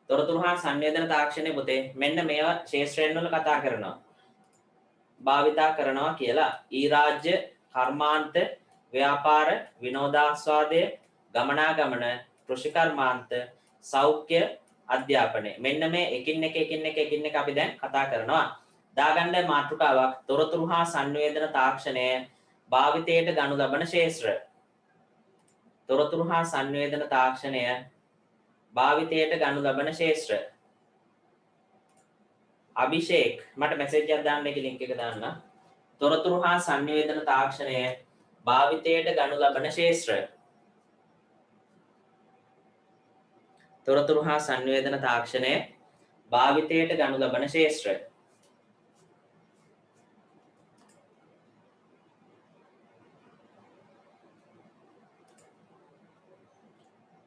තොරතුරු හා සංවේදන තාක්ෂණයේ පුතේ මෙන්න මේවා ශේෂ්ත්‍රයන් වල කතා කරනවා. භාවිතා කරනවා කියලා. ඊ රාජ්‍ය, කර්මාන්ත, ව්‍යාපාර, විනෝදාස්වාදය, ගමනාගමන, කෘෂිකර්මාන්ත, සෞඛ්‍ය, අධ්‍යාපනය. මෙන්න මේ එකින් එක අපි දැන් කතා කරනවා. දාගන්න මාතෘකාවක් තොරතුරු හා සංවේදන තාක්ෂණය භාවිතයට ගනු ලබන ශේෂ්ත්‍ර. තොරතුරු හා සංවේදන තාක්ෂණය භාවිතයට ගනු ලබන ශේෂ්ත්‍ර. අභිෂේක් මට මැසේජ් එකක් දාන්න ඒකේ link එක දාන්න. තොරතුරු හා සංවේදන තාක්ෂණය භාවිතයට ගනු ලබන ශේෂ්ත්‍ර. තොරතුරු හා සංවේදන තාක්ෂණය භාවිතයට ගනු ලබන ශේෂ්ත්‍ර.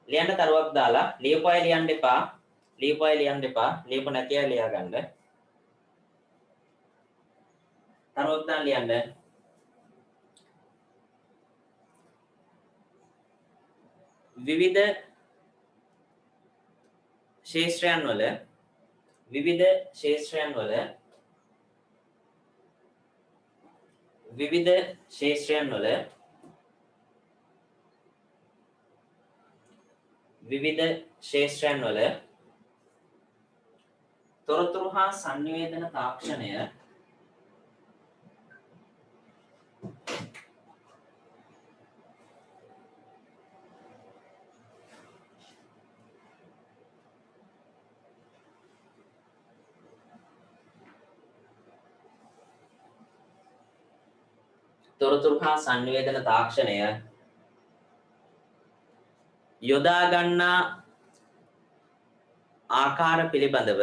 ලියන්න තරුවක් දාලා ලියපු අය ලියන්න එපා. ලියපු අය ලියන්න එපා. ලියපු නැති අය ලියා ගන්න. තරුවක් දාන්න ලියන්න. විවිධ ශේෂ්ත්‍රයන් වල විවිධ ශේෂ්ත්‍රයන් වල විවිධ ශේෂ්ත්‍රයන් වල විවිධ ශේෂ්ත්‍රයන් වල තොරතුරු හා සංවේදන තාක්ෂණය තොරතුරු හා සංවේදන තාක්ෂණය යොදා ගන්නා ආකාර පිළිබඳව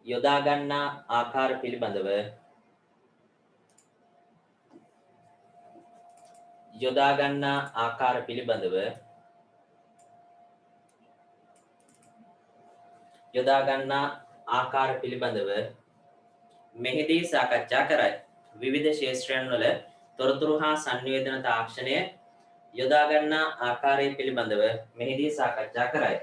යොදා ගන්නා ආකාර පිළිබඳව යොදා ගන්නා ආකාර පිළිබඳව යොදා ගන්නා ආකාර පිළිබඳව මෙහිදී සාකච්ඡා කරයි. විවිධ ශේෂ්ත්‍රයන් වල තොරතුරු හා සංවේදන තාක්ෂණය යොදා ගන්නා ආකාරය පිළිබඳව මෙහිදී සාකච්ඡා කරයි.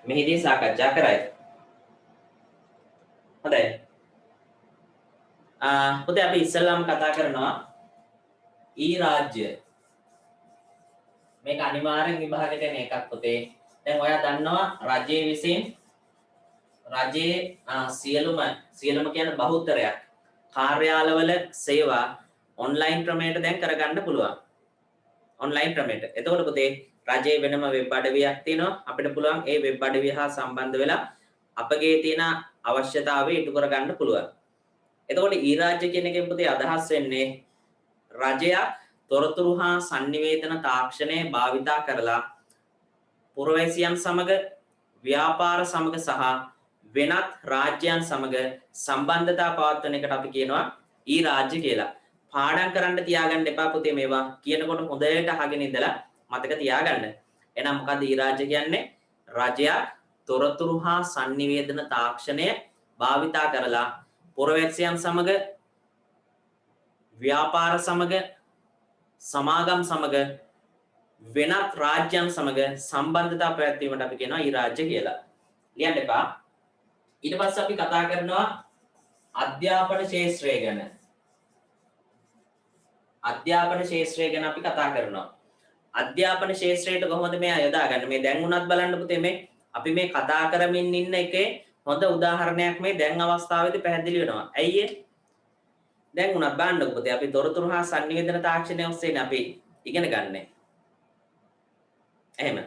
මෙහිදී සාකච්ඡා කරයි. හොඳයි. පුතේ අපි ඉස්සෙල්ලාම කතා කරනවා ඊ රාජ්‍ය. මේක අනිවාර්යෙන් විභාගෙට එන එකක් පුතේ. දැන් ඔයා දන්නවා රජයේ විසින් රජයේ සියලුම කියන බහුතරයක් කාර්යාලවල සේවා ඔන්ලයින් ක්‍රමයට දැන් කරගන්න පුළුවන්. ඔන්ලයින් ක්‍රමයට. එතකොට පුතේ රජයේ වෙනම වෙබ් අඩවියක් තියෙනවා. අපිට පුළුවන් ඒ වෙබ් අඩවිය හා සම්බන්ධ වෙලා අපගේ තියෙන අවශ්‍යතාවය ඉටු කරගන්න පුළුවන්. එතකොට ඊ රාජ්‍ය කියන එකෙන් පුතේ අදහස් වෙන්නේ රජයක් තොරතුරු හා සංනිවේදන තාක්ෂණය භාවිතා කරලා පුරවැසියන් සමග ව්‍යාපාර සමග සහ වෙනත් රාජ්‍යයන් සමග සම්බන්ධතා පවත්වන එකට අපි කියනවා ඊ රාජ්‍ය කියලා. පාඩම් කරන්න තියාගන්න එපා පුතේ මේවා කියනකොට හොඳට අහගෙන ඉඳලා මතක තියාගන්න. එහෙනම් මොකද්ද ඊ රාජ්‍ය කියන්නේ? රජයක් තොරතුරු හා සංනිවේදන තාක්ෂණය භාවිතා කරලා පුරවැසියන් සමග ව්‍යාපාර සමග සමාගම් සමග වෙනත් රාජ්‍යයන් සමග සම්බන්ධතා පැවැත්වීමට අපි කියනවා ඊ රාජ්‍ය කියලා. ලියන්න එපා. ඊට පස්සේ අපි කතා කරනවා අධ්‍යාපන ශාස්ත්‍රය ගැන. අධ්‍යාපන ශාස්ත්‍රය ගැන අපි කතා කරනවා. අධ්‍යාපන ශාස්ත්‍රයට කොහොමද මේ යොදාගන්නේ? මේ දැන් උනත් බලන්න පුතේ මේ අපි මේ කතා කරමින් ඉන්න එකේ හොඳ උදාහරණයක් මේ දැන් අවස්ථාවේදී පැහැදිලි වෙනවා. ඇයි ඒ? දැන් උනත් බලන්නකො පුතේ අපි තොරතුරු හා සංනිවේදන තාක්ෂණය ඔස්සේ අපි ඉගෙන ගන්න. එහෙම.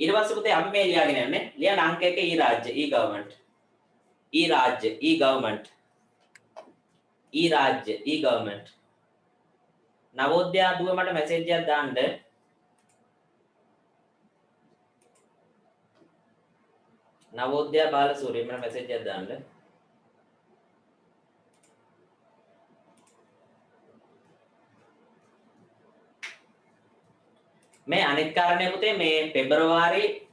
ඊට පස්සේ පුතේ අපි මේ ලියාගෙන යන්නේ. ලියන අංක 1 ඊ රාජ්‍ය, ඊ ගවර්න්මන්ට්. ඊ රාජ්‍ය, ඊ ගවර්න්මන්ට්. ඊ රාජ්‍ය, ඊ ගවර්න්මන්ට්. නවෝදයා දුව මට මැසේජ් එකක් දාන්න. නවෝදයා බාලසූරිය මට මැසේජ් එකක් දාන්න. මේ අනිත් කාරණේ පුතේ මේ පෙබරවාරි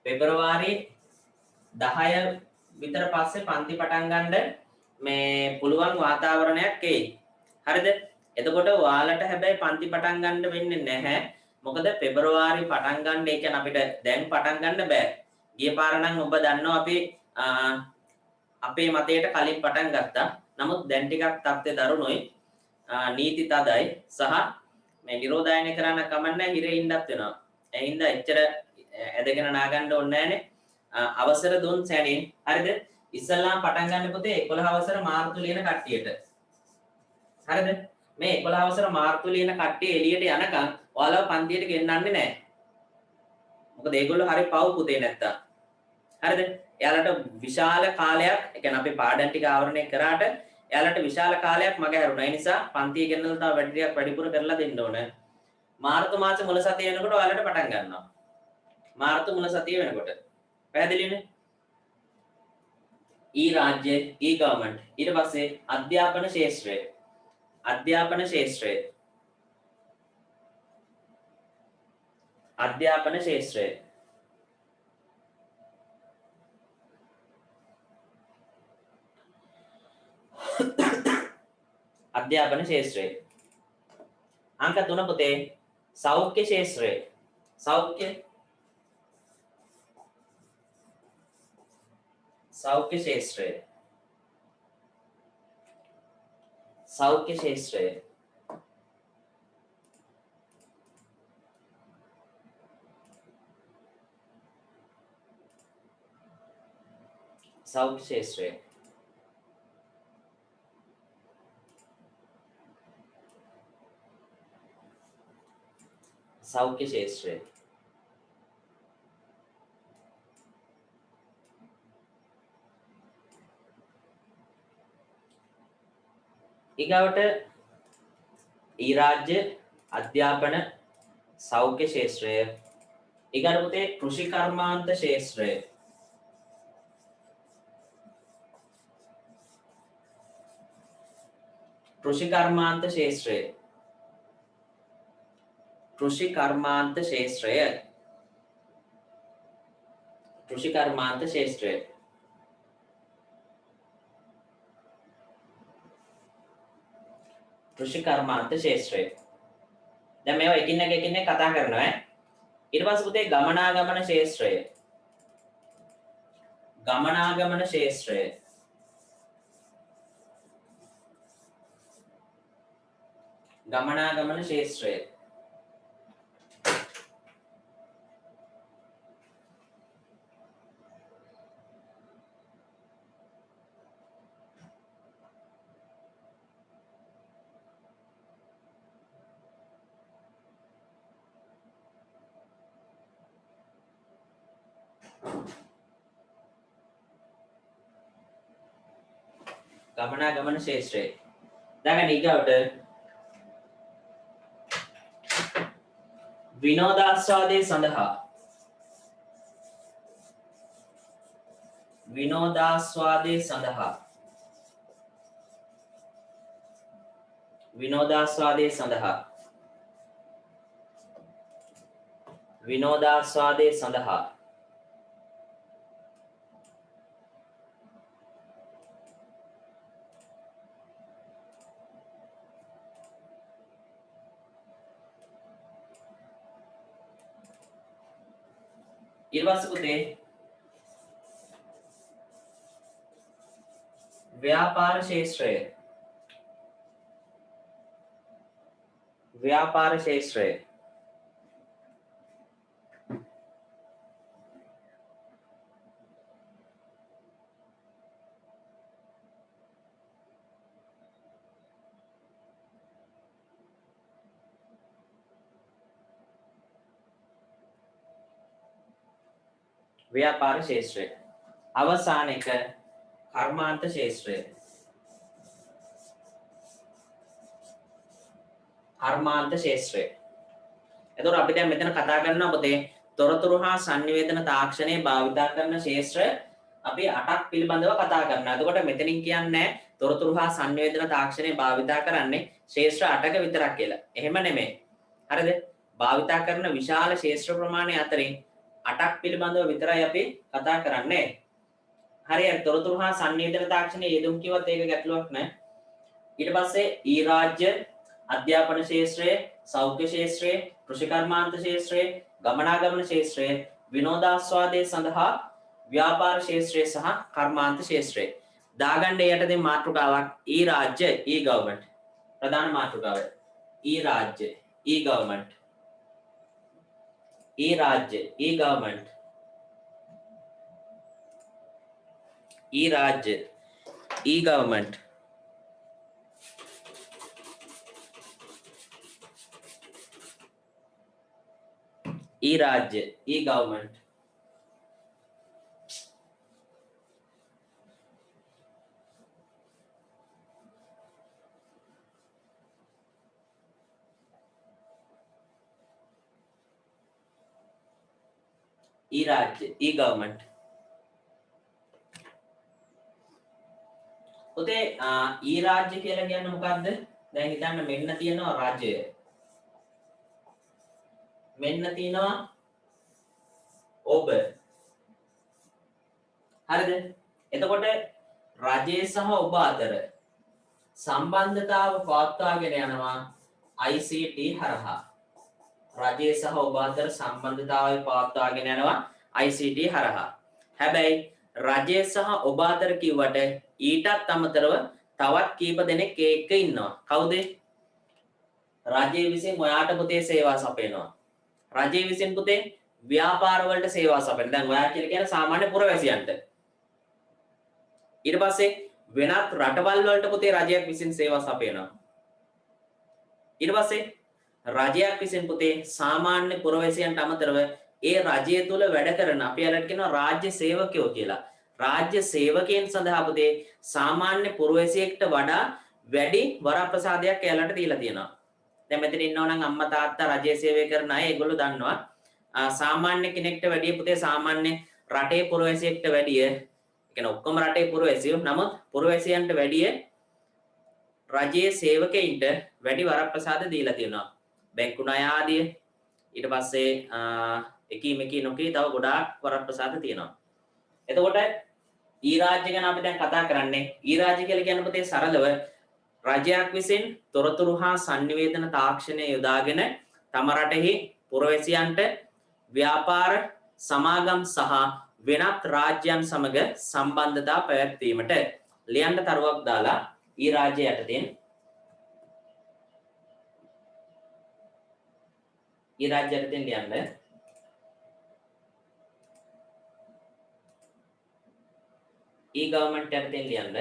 පෙබරවාරි 10 විතර පස්සේ පන්ති පටන් ගන්න මේ පුළුවන් වාතාවරණයක් එයි. හරිද? එතකොට ඔයාලට හැබැයි පන්ති පටන් ගන්න වෙන්නේ නැහැ. මොකද පෙබරවාරි පටන් ගන්න ඒ කියන්නේ අපිට දැන් පටන් ගන්න බෑ. ගිය පාර නම් ඔබ දන්නවා අපි අපේ මතයට කලින් පටන් ගත්තා. නමුත් දැන් ටිකක් තත්ත්වය දරුණුයි. නීති තදයි සහ මේ නිරෝධායනය කරන්න කමන්නේ හිරේ ඉන්නත් වෙනවා. ඒ හින්දා එච්චර ඇදගෙන නාගන්න ඕනේ නැහනේ. අවසර දුන් සැනින් හරිද? ඉස්සල්ලාම පටන් ගන්න පුතේ 11 අවසර මාර්තු ලියන කට්ටියට. හරිද? මේ 11 අවසර මාර්තු ලියන කට්ටිය එළියට යනකම් ඔයාලව පන්තියට ගෙන්නන්නේ නැහැ. මොකද ඒගොල්ලෝ හරි පව් පුතේ නැත්තම්. හරිද? එයාලට විශාල කාලයක්, ඒ කියන්නේ අපි පාඩම් ටික ආවරණය කරාට එයාලට විශාල කාලයක් මග හැරුණා. ඒ නිසා පන්තිය ගෙන්නලා තව වැඩි ටිකක් වැඩිපුර කරලා දෙන්න ඕනේ. මාර්තු මාසේ මුල සතිය වෙනකොට ඔයාලට පටන් ගන්නවා. මාර්තු මුල සතිය වෙනකොට. පැහැදිලිනේ? රාජ්‍ය, ගවර්න්මන්ට්. ඊට පස්සේ අධ්‍යාපන ශාස්ත්‍රය. අධ්‍යාපන ශාස්ත්‍රය. අධ්‍යාපන ශාස්ත්‍රය. අධ්‍යාපන ශාස්ත්‍රය. අංක 3 පුතේ සෞඛ්‍ය ශාස්ත්‍රය. සෞඛ්‍ය ශාස්ත්‍රය. සෞඛ්‍ය ශාස්ත්‍රය. සෞඛ්‍ය ශාස්ත්‍රය. සෞඛ්‍ය ශාස්ත්‍රය. ඊගවට රාජ්‍ය අධ්‍යාපන සෞඛ්‍ය ශාස්ත්‍රය. ඊගට පුතේ කෘෂි කර්මාන්ත ශාස්ත්‍රය. කෘෂි කර්මාන්ත ශාස්ත්‍රය. කෘෂි කර්මාන්ත ශාස්ත්‍රය. කෘෂි කර්මාන්ත ශාස්ත්‍රය. කෘෂි කර්මාන්ත ශාස්ත්‍රය. දැන් මේවා එකින් එක කතා කරනවා ඈ. ඊට පස්සේ පුතේ ගමනාගමන ශාස්ත්‍රය. ගමනාගමන ශාස්ත්‍රය. ගමනාගමන ශාස්ත්‍රය. ගමනාගමන ශාස්ත්‍රය. දැන් ඊගවට විනෝදාස්වාදයේ සඳහා විනෝදාස්වාදයේ සඳහා විනෝදාස්වාදයේ සඳහා විනෝදාස්වාදයේ සඳහා ඊට පස්සේ පුතේ ව්‍යාපාර ශාස්ත්‍රය. ව්‍යාපාර ශාස්ත්‍රය. ව්‍යාපාර ශාස්ත්‍රය. අවසාන එක කර්මාන්ත ශාස්ත්‍රය. කර්මාන්ත ශාස්ත්‍රය. එතකොට අපි දැන් මෙතන කතා කරනවා පුතේ තොරතුරු හා sannivedana තාක්ෂණය භාවිතා කරන ශාස්ත්‍ර අපි 8ක් පිළිබඳව කතා කරනවා. එතකොට මෙතනින් කියන්නේ තොරතුරු හා sannivedana තාක්ෂණය භාවිතා කරන්නේ ශාස්ත්‍ර 8ක විතරක් කියලා. එහෙම නෙමෙයි. හරිද? භාවිතා කරන විශාල ශාස්ත්‍ර ප්‍රමාණය අතරින් 8ක් පිළිබඳව විතරයි අපි කතා කරන්නේ. හරියට තොරතුරු හා සංවේදන තාක්ෂණයේ යෙදුම් කිව්වත් ඒක ගැටලුවක් නෑ. ඊට පස්සේ ඊ රාජ්‍ය, අධ්‍යාපන ශාස්ත්‍රය, සෞඛ්‍ය ශාස්ත්‍රය, කෘෂිකර්මාන්ත ශාස්ත්‍රය, ගමනාගමන ශාස්ත්‍රය, විනෝදාස්වාදයේ සඳහා ව්‍යාපාර ශාස්ත්‍රය සහ කර්මාන්ත ශාස්ත්‍රය. දාගන්න යටතේ මාතෘකාවක් ඊ රාජ්‍ය, ඊ ගවර්න්මන්ට්. ප්‍රධාන මාතෘකාව ඊ රාජ්‍ය, ඊ ගවර්න්මන්ට්. ඊ රාජ්‍ය, ඊ ගවර්න්මන්ට්. ඊ රාජ්‍ය, ඊ ගවර්න්මන්ට්. ඊ රාජ්‍ය, ඊ ගවර්න්මන්ට්. ඊ රාජ්‍ය, ඊ ගවර්න්මන්ට්. පුතේ ඊ රාජ්‍ය කියලා කියන්නේ මොකක්ද? දැන් හිතන්න මෙන්න තියෙනවා රාජ්‍යය. මෙන්න තියෙනවා ඔබ. හරිද? එතකොට රජය සහ ඔබ අතර සම්බන්ධතාව පවත්වාගෙන යනවා ICT හරහා. රජය සහ ඔබ අතර සම්බන්ධතාවය පවත්වාගෙන යනවා ICT හරහා. හැබැයි රජය සහ ඔබ අතර කිව්වට ඊටත් අමතරව තවත් කීප දෙනෙක් එක්ක ඉන්නවා. කවුද? රජය විසින් ඔයාට පුතේ සේවා සපයනවා. රජය විසින් පුතේ ව්‍යාපාර වලට සේවා සපයන. දැන් ඔයා කියලා කියන්නේ සාමාන්‍ය පුරවැසියන්ට. ඊට පස්සේ වෙනත් රටවල් වලට පුතේ රජයක් විසින් සේවා සපයනවා. ඊට පස්සේ රජයක් විසින් පුතේ සාමාන්‍ය පුරවැසියන්ට අමතරව ඒ රජය තුල වැඩ කරන අපි අරට කියනවා රාජ්‍ය සේවකයෝ කියලා. රාජ්‍ය සේවකයන් සඳහා පුතේ සාමාන්‍ය පුරවැසියෙක්ට වඩා වැඩි වරප්‍රසාදයක් එයාලට දීලා තියෙනවා. දැන් මෙතන ඉන්නවා නම් අම්මා තාත්තා රජයේ සේවය කරන අය ඒගොල්ලෝ දන්නවා. සාමාන්‍ය කෙනෙක්ට වැඩිය පුතේ සාමාන්‍ය රටේ පුරවැසියෙක්ට වැඩිය කියන්නේ ඔක්කොම රටේ පුරවැසියෝ නමුත් පුරවැසියන්ට වැඩිය රජයේ සේවකයින්ට වැඩි වරප්‍රසාද දීලා තියෙනවා. බැංකු ණය ආදිය ඊට පස්සේ එකී නොකී තව ගොඩාක් වරප්‍රසාද තියෙනවා. එතකොට ඊ රාජ්‍ය ගැන අපි දැන් කතා කරන්නේ. ඊ රාජ්‍ය කියලා කියන්නේ පුතේ සරලව රජයක් විසින් තොරතුරු හා sannivedana තාක්ෂණය යොදාගෙන තම රටෙහි පුරවැසියන්ට ව්‍යාපාර සමාගම් සහ වෙනත් රාජ්‍යයන් සමග සම්බන්ධතා පැවැත්වීමට ලියන්න තරුවක් දාලා ඊ රාජ්‍ය යටතේ ඊ රාජ්‍ය යටතේ ලියන්න ඊ ගවර්න්මන්ට් යටතේ ලියන්න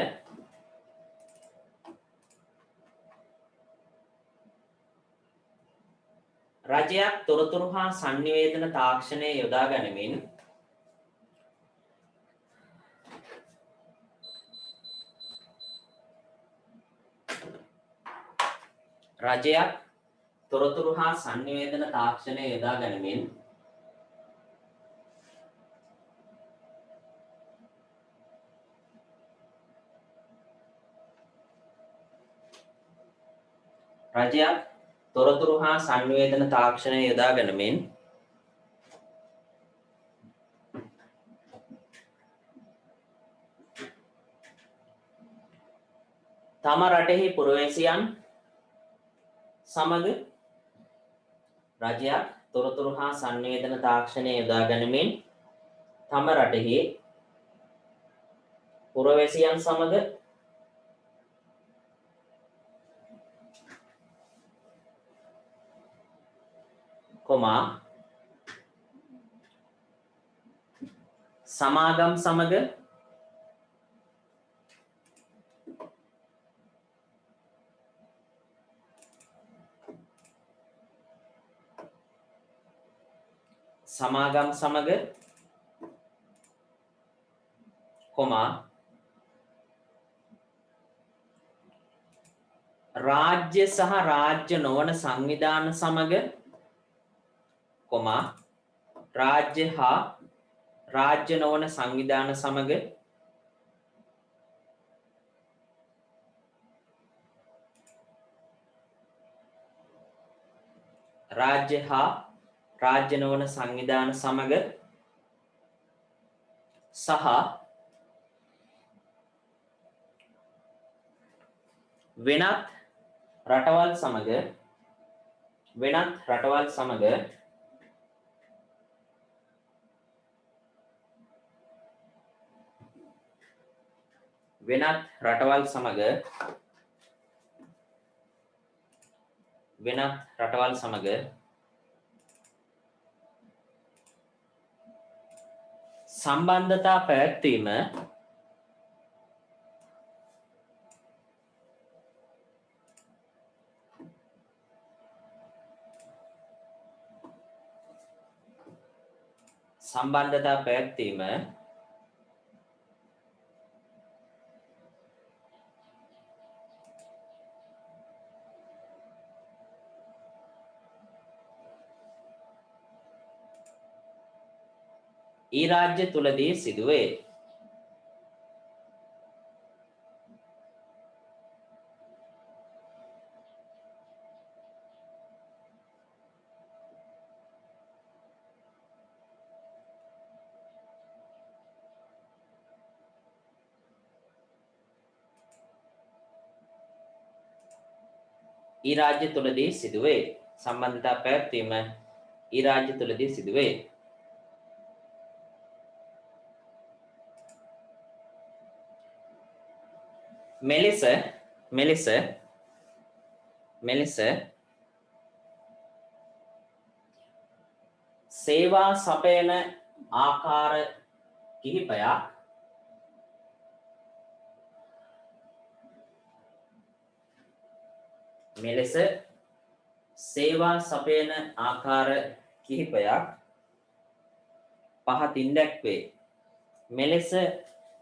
රජයක් තොරතුරු හා sannivedana තාක්ෂණය යොදා ගනිමින් රජයක් තොරතුරු හා sannivedana තාක්ෂණය යොදා ගනිමින් රජයක් තොරතුරු හා sannivedana තාක්ෂණය යොදා ගනිමින් තම රටෙහි පුරවැසියන් සමග රජයක් තොරතුරු හා sannivedana තාක්ෂණය යොදා ගනිමින් තම රටෙහි පුරවැසියන් සමග සමාගම් සමග රාජ්‍ය සහ රාජ්‍ය නොවන සංවිධාන සමග රාජ්‍ය හා රාජ්‍ය නොවන සංවිධාන සමග රාජ්‍ය හා රාජ්‍ය නොවන සංවිධාන සමග සහ වෙනත් රටවල් සමග සම්බන්ධතා පැවැත්වීම ඒ රාජ්‍ය තුලදී සිදුවේ. ඒ රාජ්‍ය තුලදී සිදුවේ. සම්බන්ධතා පැවැත්වීම ඒ රාජ්‍ය තුලදී සිදුවේ. මෙලෙස සේවා සපයන ආකාර කිහිපයක් පහතින් දැක්වේ. මෙලෙස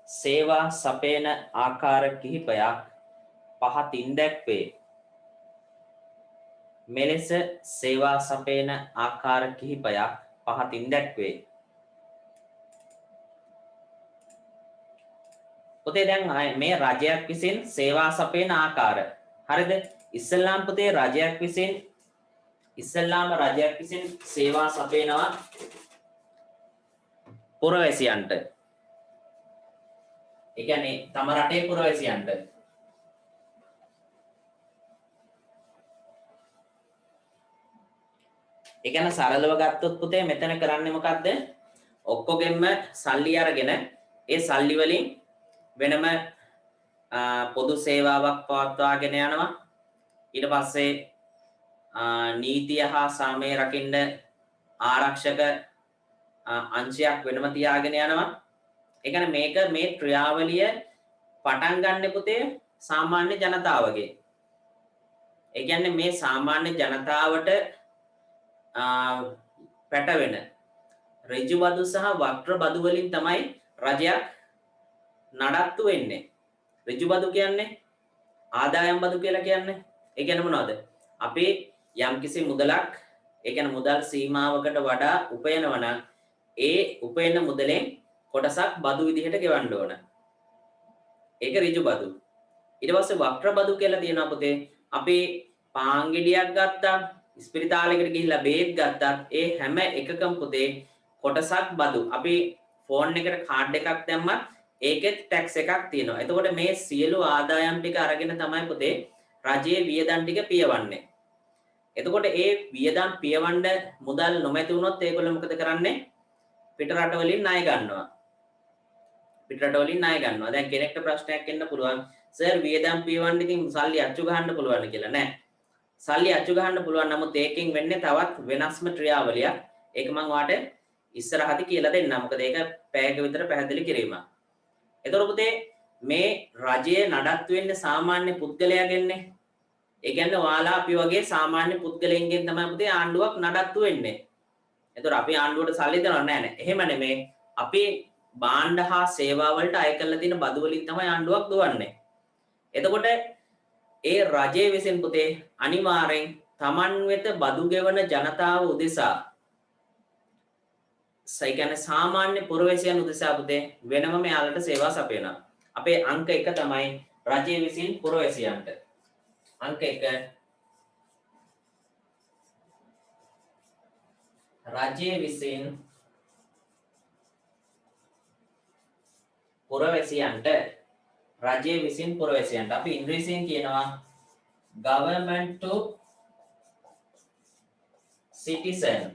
සේවා සපයන ආකාර කිහිපයක් පහතින් දැක්වේ. මෙලෙස සේවා සපයන ආකාර කිහිපයක් පහතින් දැක්වේ. පුතේ දැන් මේ රජයක් විසින් සේවා සපයන ආකාර. හරිද? ඉස්ලාම් පුතේ රජයක් විසින් සේවා සපයනවා පුරවැසියන්ට. ඒ කියන්නේ තම රටේ පුරවැසියන්ට. ඒ කියන්නේ සරලව ගත්තොත් පුතේ මෙතන කරන්නේ මොකද්ද? ඔක්කොගෙම සල්ලි අරගෙන ඒ සල්ලි වලින් වෙනම පොදු සේවාවක් පවත්වාගෙන යනවා. ඊට පස්සේ නීතිය හා සාමය රකින්න ආරක්ෂක අංශයක් වෙනම තියාගෙන යනවා. ඒ කියන්නේ මේක මේ ක්‍රියාවලිය පටන් ගන්න පුතේ සාමාන්‍ය ජනතාවගේ. ඒ කියන්නේ මේ සාමාන්‍ය ජනතාවට පැටවෙන ඍජු බදු සහ වක්‍ර බදු වලින් තමයි රජයක් නඩත්තු වෙන්නේ. ඍජු බදු කියන්නේ ආදායම් බදු කියලා කියන්නේ. ඒ කියන්නේ මොනවද? අපි යම්කිසි මුදලක් ඒ කියන්නේ මුදල් සීමාවකට වඩා උපයනවා නම් ඒ උපයන මුදලෙන් කොටසක් බදු විදිහට ගෙවන්න ඕන. ඒක ඍජු බදු. ඊට පස්සේ වක්‍ර බදු කියලා තියෙනවා පුතේ. අපි පාන් ගෙඩියක් ගත්තා, ස්පිරිතාලයකට ගිහිල්ලා බේත් ගත්තා, ඒ හැම එකකම පුතේ කොටසක් බදු. අපි ෆෝන් එකට කාඩ් එකක් දැම්මත් ඒකෙත් ටැක්ස් එකක් තියෙනවා. එතකොට මේ සියලු ආදායම් ටික අරගෙන තමයි පුතේ රජයේ වියදම් ටික පියවන්නේ. එතකොට ඒ වියදම් පියවන්න මුදල් නොමැති වුණොත් ඒගොල්ලෝ මොකද කරන්නේ? පිට රට වලින් ණය ගන්නවා. දැන් කෙනෙක්ට ප්‍රශ්නයක් එන්න පුළුවන්. සර් වියදම් පියවන්න ඉතින් සල්ලි අච්චු ගහන්න පුළුවන් කියලා. නෑ. සල්ලි අච්චු ගහන්න පුළුවන්. නමුත් ඒකෙන් වෙන්නේ තවත් වෙනස්ම ක්‍රියාවලියක්. ඒක මම ඔයාලට ඉස්සරහදී කියලා දෙන්නම්. මොකද ඒක පැයක විතර පැහැදිලි කිරීමක්. එතකොට පුතේ මේ රජයේ නඩත්තු වෙන්නේ සාමාන්‍ය පුද්ගලයාගෙන්නේ. ඒ කියන්නේ ඔයාලා අපි වගේ සාමාන්‍ය පුද්ගලයන්ගෙන් තමයි පුතේ ආණ්ඩුවක් නඩත්තු වෙන්නේ. එතකොට අපි ආණ්ඩුවට සල්ලි දෙනව නෑ. එහෙම නෙමෙයි. අපි භාණ්ඩ හා සේවා වලට අය කරලා තියෙන බදු වලින් තමයි ආණ්ඩුවක් දුවන්නේ. එතකොට ඒ රජයේ විසින් පුතේ අනිවාර්යෙන් Taman වෙත බදු ගෙවන ජනතාව උදෙසා කියන්නේ සාමාන්‍ය පුරවැසියන් උදෙසා පුතේ වෙනම මෙයාලට සේවා සපයනවා. අපේ අංක 1 තමයි රජයේ විසින් පුරවැසියන්ට. අංක 1 රජයේ විසින් පුරවැසියන්ට රජය විසින් පුරවැසියන්ට අපි ඉංග්‍රීසියෙන් කියනවා government to citizen.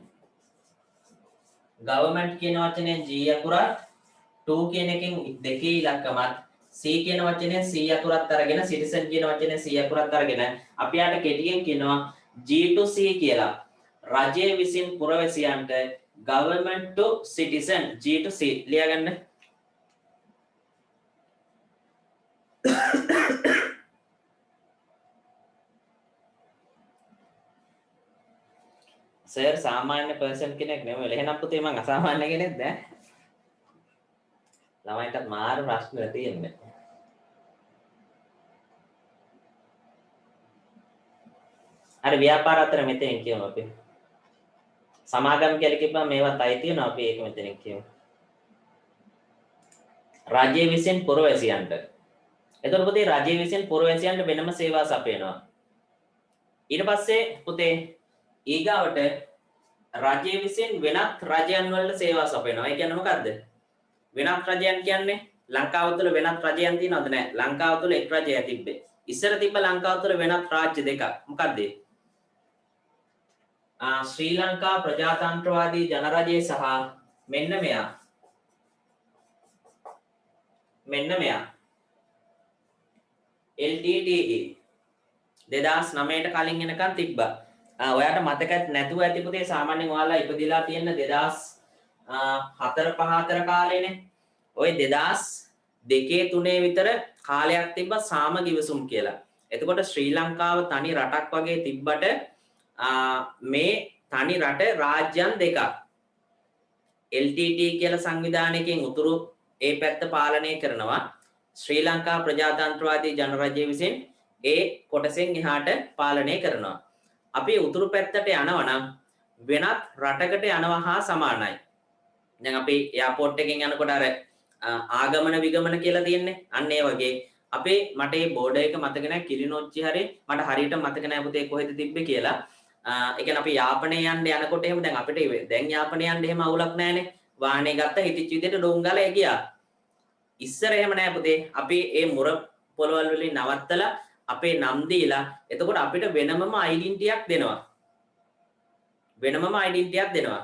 government කියන වචනේ G අකුරත් 2 කියන එකෙන් දෙකේ ඉලක්කමත් C කියන වචනේ C අකුරත් අරගෙන citizen කියන වචනේ C අකුරත් අරගෙන අපි යාට කෙටියෙන් කියනවා G to C කියලා. රජය විසින් පුරවැසියන්ට government to citizen G to C ලියාගන්න. සර් සාමාන්‍ය පර්සන් කෙනෙක් නෙමෙයි. එහෙනම් පුතේ මං අසාමාන්‍ය කෙනෙක්ද? ළමයින්ට මාර ප්‍රශ්න තියෙන්නේ. අර ව්‍යාපාර අතර මෙතෙන් කියමු අපි. සමාගම් කියලා කිව්වම මේවත් අයි තියෙනවා අපි ඒක මෙතනින් කියමු. රාජ්‍ය විසින් පුරවැසියන්ට. එතකොට පුතේ රාජ්‍ය විසින් පුරවැසියන්ට වෙනම සේවා සපයනවා. ඊට පස්සේ පුතේ ඊගාවට රජය විසින් වෙනත් රජයන් වලට සේවා සපයනවා. ඒ කියන්නේ මොකද්ද? වෙනත් රජයන් කියන්නේ ලංකාව තුළ වෙනත් රජයන් තියෙනවද නැහැ? ලංකාව තුළ එක් රජයක් තිබ්බේ. ඉස්සර තිබ්බ ලංකාව තුළ වෙනත් රාජ්‍ය දෙකක්. මොකද්ද? ශ්‍රී ලංකා ප්‍රජාතන්ත්‍රවාදී ජනරජය සහ මෙන්න මෙයා. LTTE 2009ට කලින් එනකන් තිබ්බා. ඔයාට මතක නැතුව ඇති පුතේ සාමාන්‍යයෙන් ඔයාලා ඉපදිලා තියෙන 2004 කාලේනේ. ওই 2002 3 විතර කාලයක් තිබ්බා සාම ගිවිසුම් කියලා. එතකොට ශ්‍රී ලංකාව තනි රටක් වගේ තිබ්බට මේ තනි රට රාජ්‍යයන් දෙකක්. LTTE කියලා සංවිධානයකින් උතුරු ඒ පැත්ත පාලනය කරනවා. ශ්‍රී ලංකා ප්‍රජාතන්ත්‍රවාදී ජනරජය විසින් ඒ කොටසෙන් එහාට පාලනය කරනවා. අපි උතුරු පැත්තට යනවා නම් වෙනත් රටකට යනවා හා සමානයි. දැන් අපි එයාපෝට් එකෙන් යනකොට අර ආගමන විගමන කියලා තියෙන්නේ. අන්න ඒ වගේ අපේ මට මේ බෝඩර් එක මතක නැහැ කිලිනොච්චි හරි මට හරියට මතක නැහැ පුතේ කොහෙද තිබ්බේ කියලා. ඒ කියන්නේ අපි යාපනයේ යන්න යනකොට එහෙම දැන් අපිට දැන් යාපනයේ යන්න එහෙම අවුලක් නැහැනේ. වාහනේ ගත්ත හිටිච්ච විදිහට ඩෝංගාලා ගියා. ඉස්සර එහෙම නැහැ පුතේ. අපි මේ මුර පොළවල් වලින් නවත්තලා අපේ නම් දීලා එතකොට අපිට වෙනමම ඩෙන්ටිටියක් දෙනවා.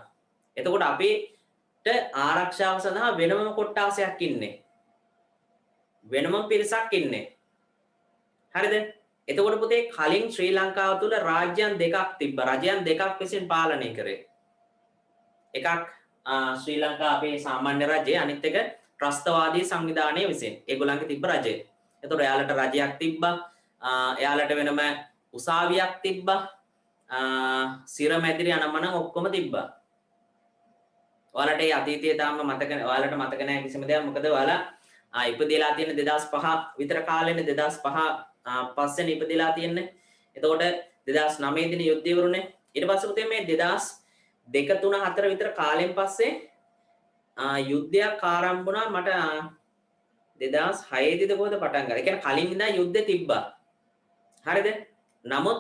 එතකොට අපිට ආරක්ෂාව සඳහා වෙනමම කොට්ටාසයක් ඉන්නේ. වෙනම පිරිසක් ඉන්නේ. හරිද? එතකොට පුතේ කලින් ශ්‍රී ලංකාව තුල රාජ්‍යයන් දෙකක් තිබ්බා. රජයන් දෙකක් විසින් පාලනය කරේ. එකක් ශ්‍රී ලංකා අපේ සාමාන්‍ය රජය අනිත් එක ත්‍රස්තවාදී සංවිධානය විසින්. ඒගොල්ලන්ගේ තිබ්බ රජය. එතකොට එයාලට රජයක් තිබ්බා. එයාලට වෙනම උසාවියක් තිබ්බා. සිර මැදිරි අනම්මනම් ඔක්කොම තිබ්බා. ඔයාලට ඒ අතීතයේ තාම මතක ඔයාලට මතක නැහැ කිසිම දෙයක්. මොකද ඔයාලා ඉපදෙලා තියෙන 2005 විතර කාලෙනේ 2005 පස්සෙන් ඉපදෙලා තියෙන්නේ. එතකොට 2009 දින යුද්ධය වරුනේ. ඊට පස්සේ පුතේ මේ 2002 3 4 විතර කාලෙන් පස්සේ යුද්ධයක් ආරම්භ වුණා. මට 2006 දී කොහොමද පටන් ගත්තේ? ඒ කියන්නේ කලින් ඉඳන් යුද්ධෙ තිබ්බා. හරිද? නමුත්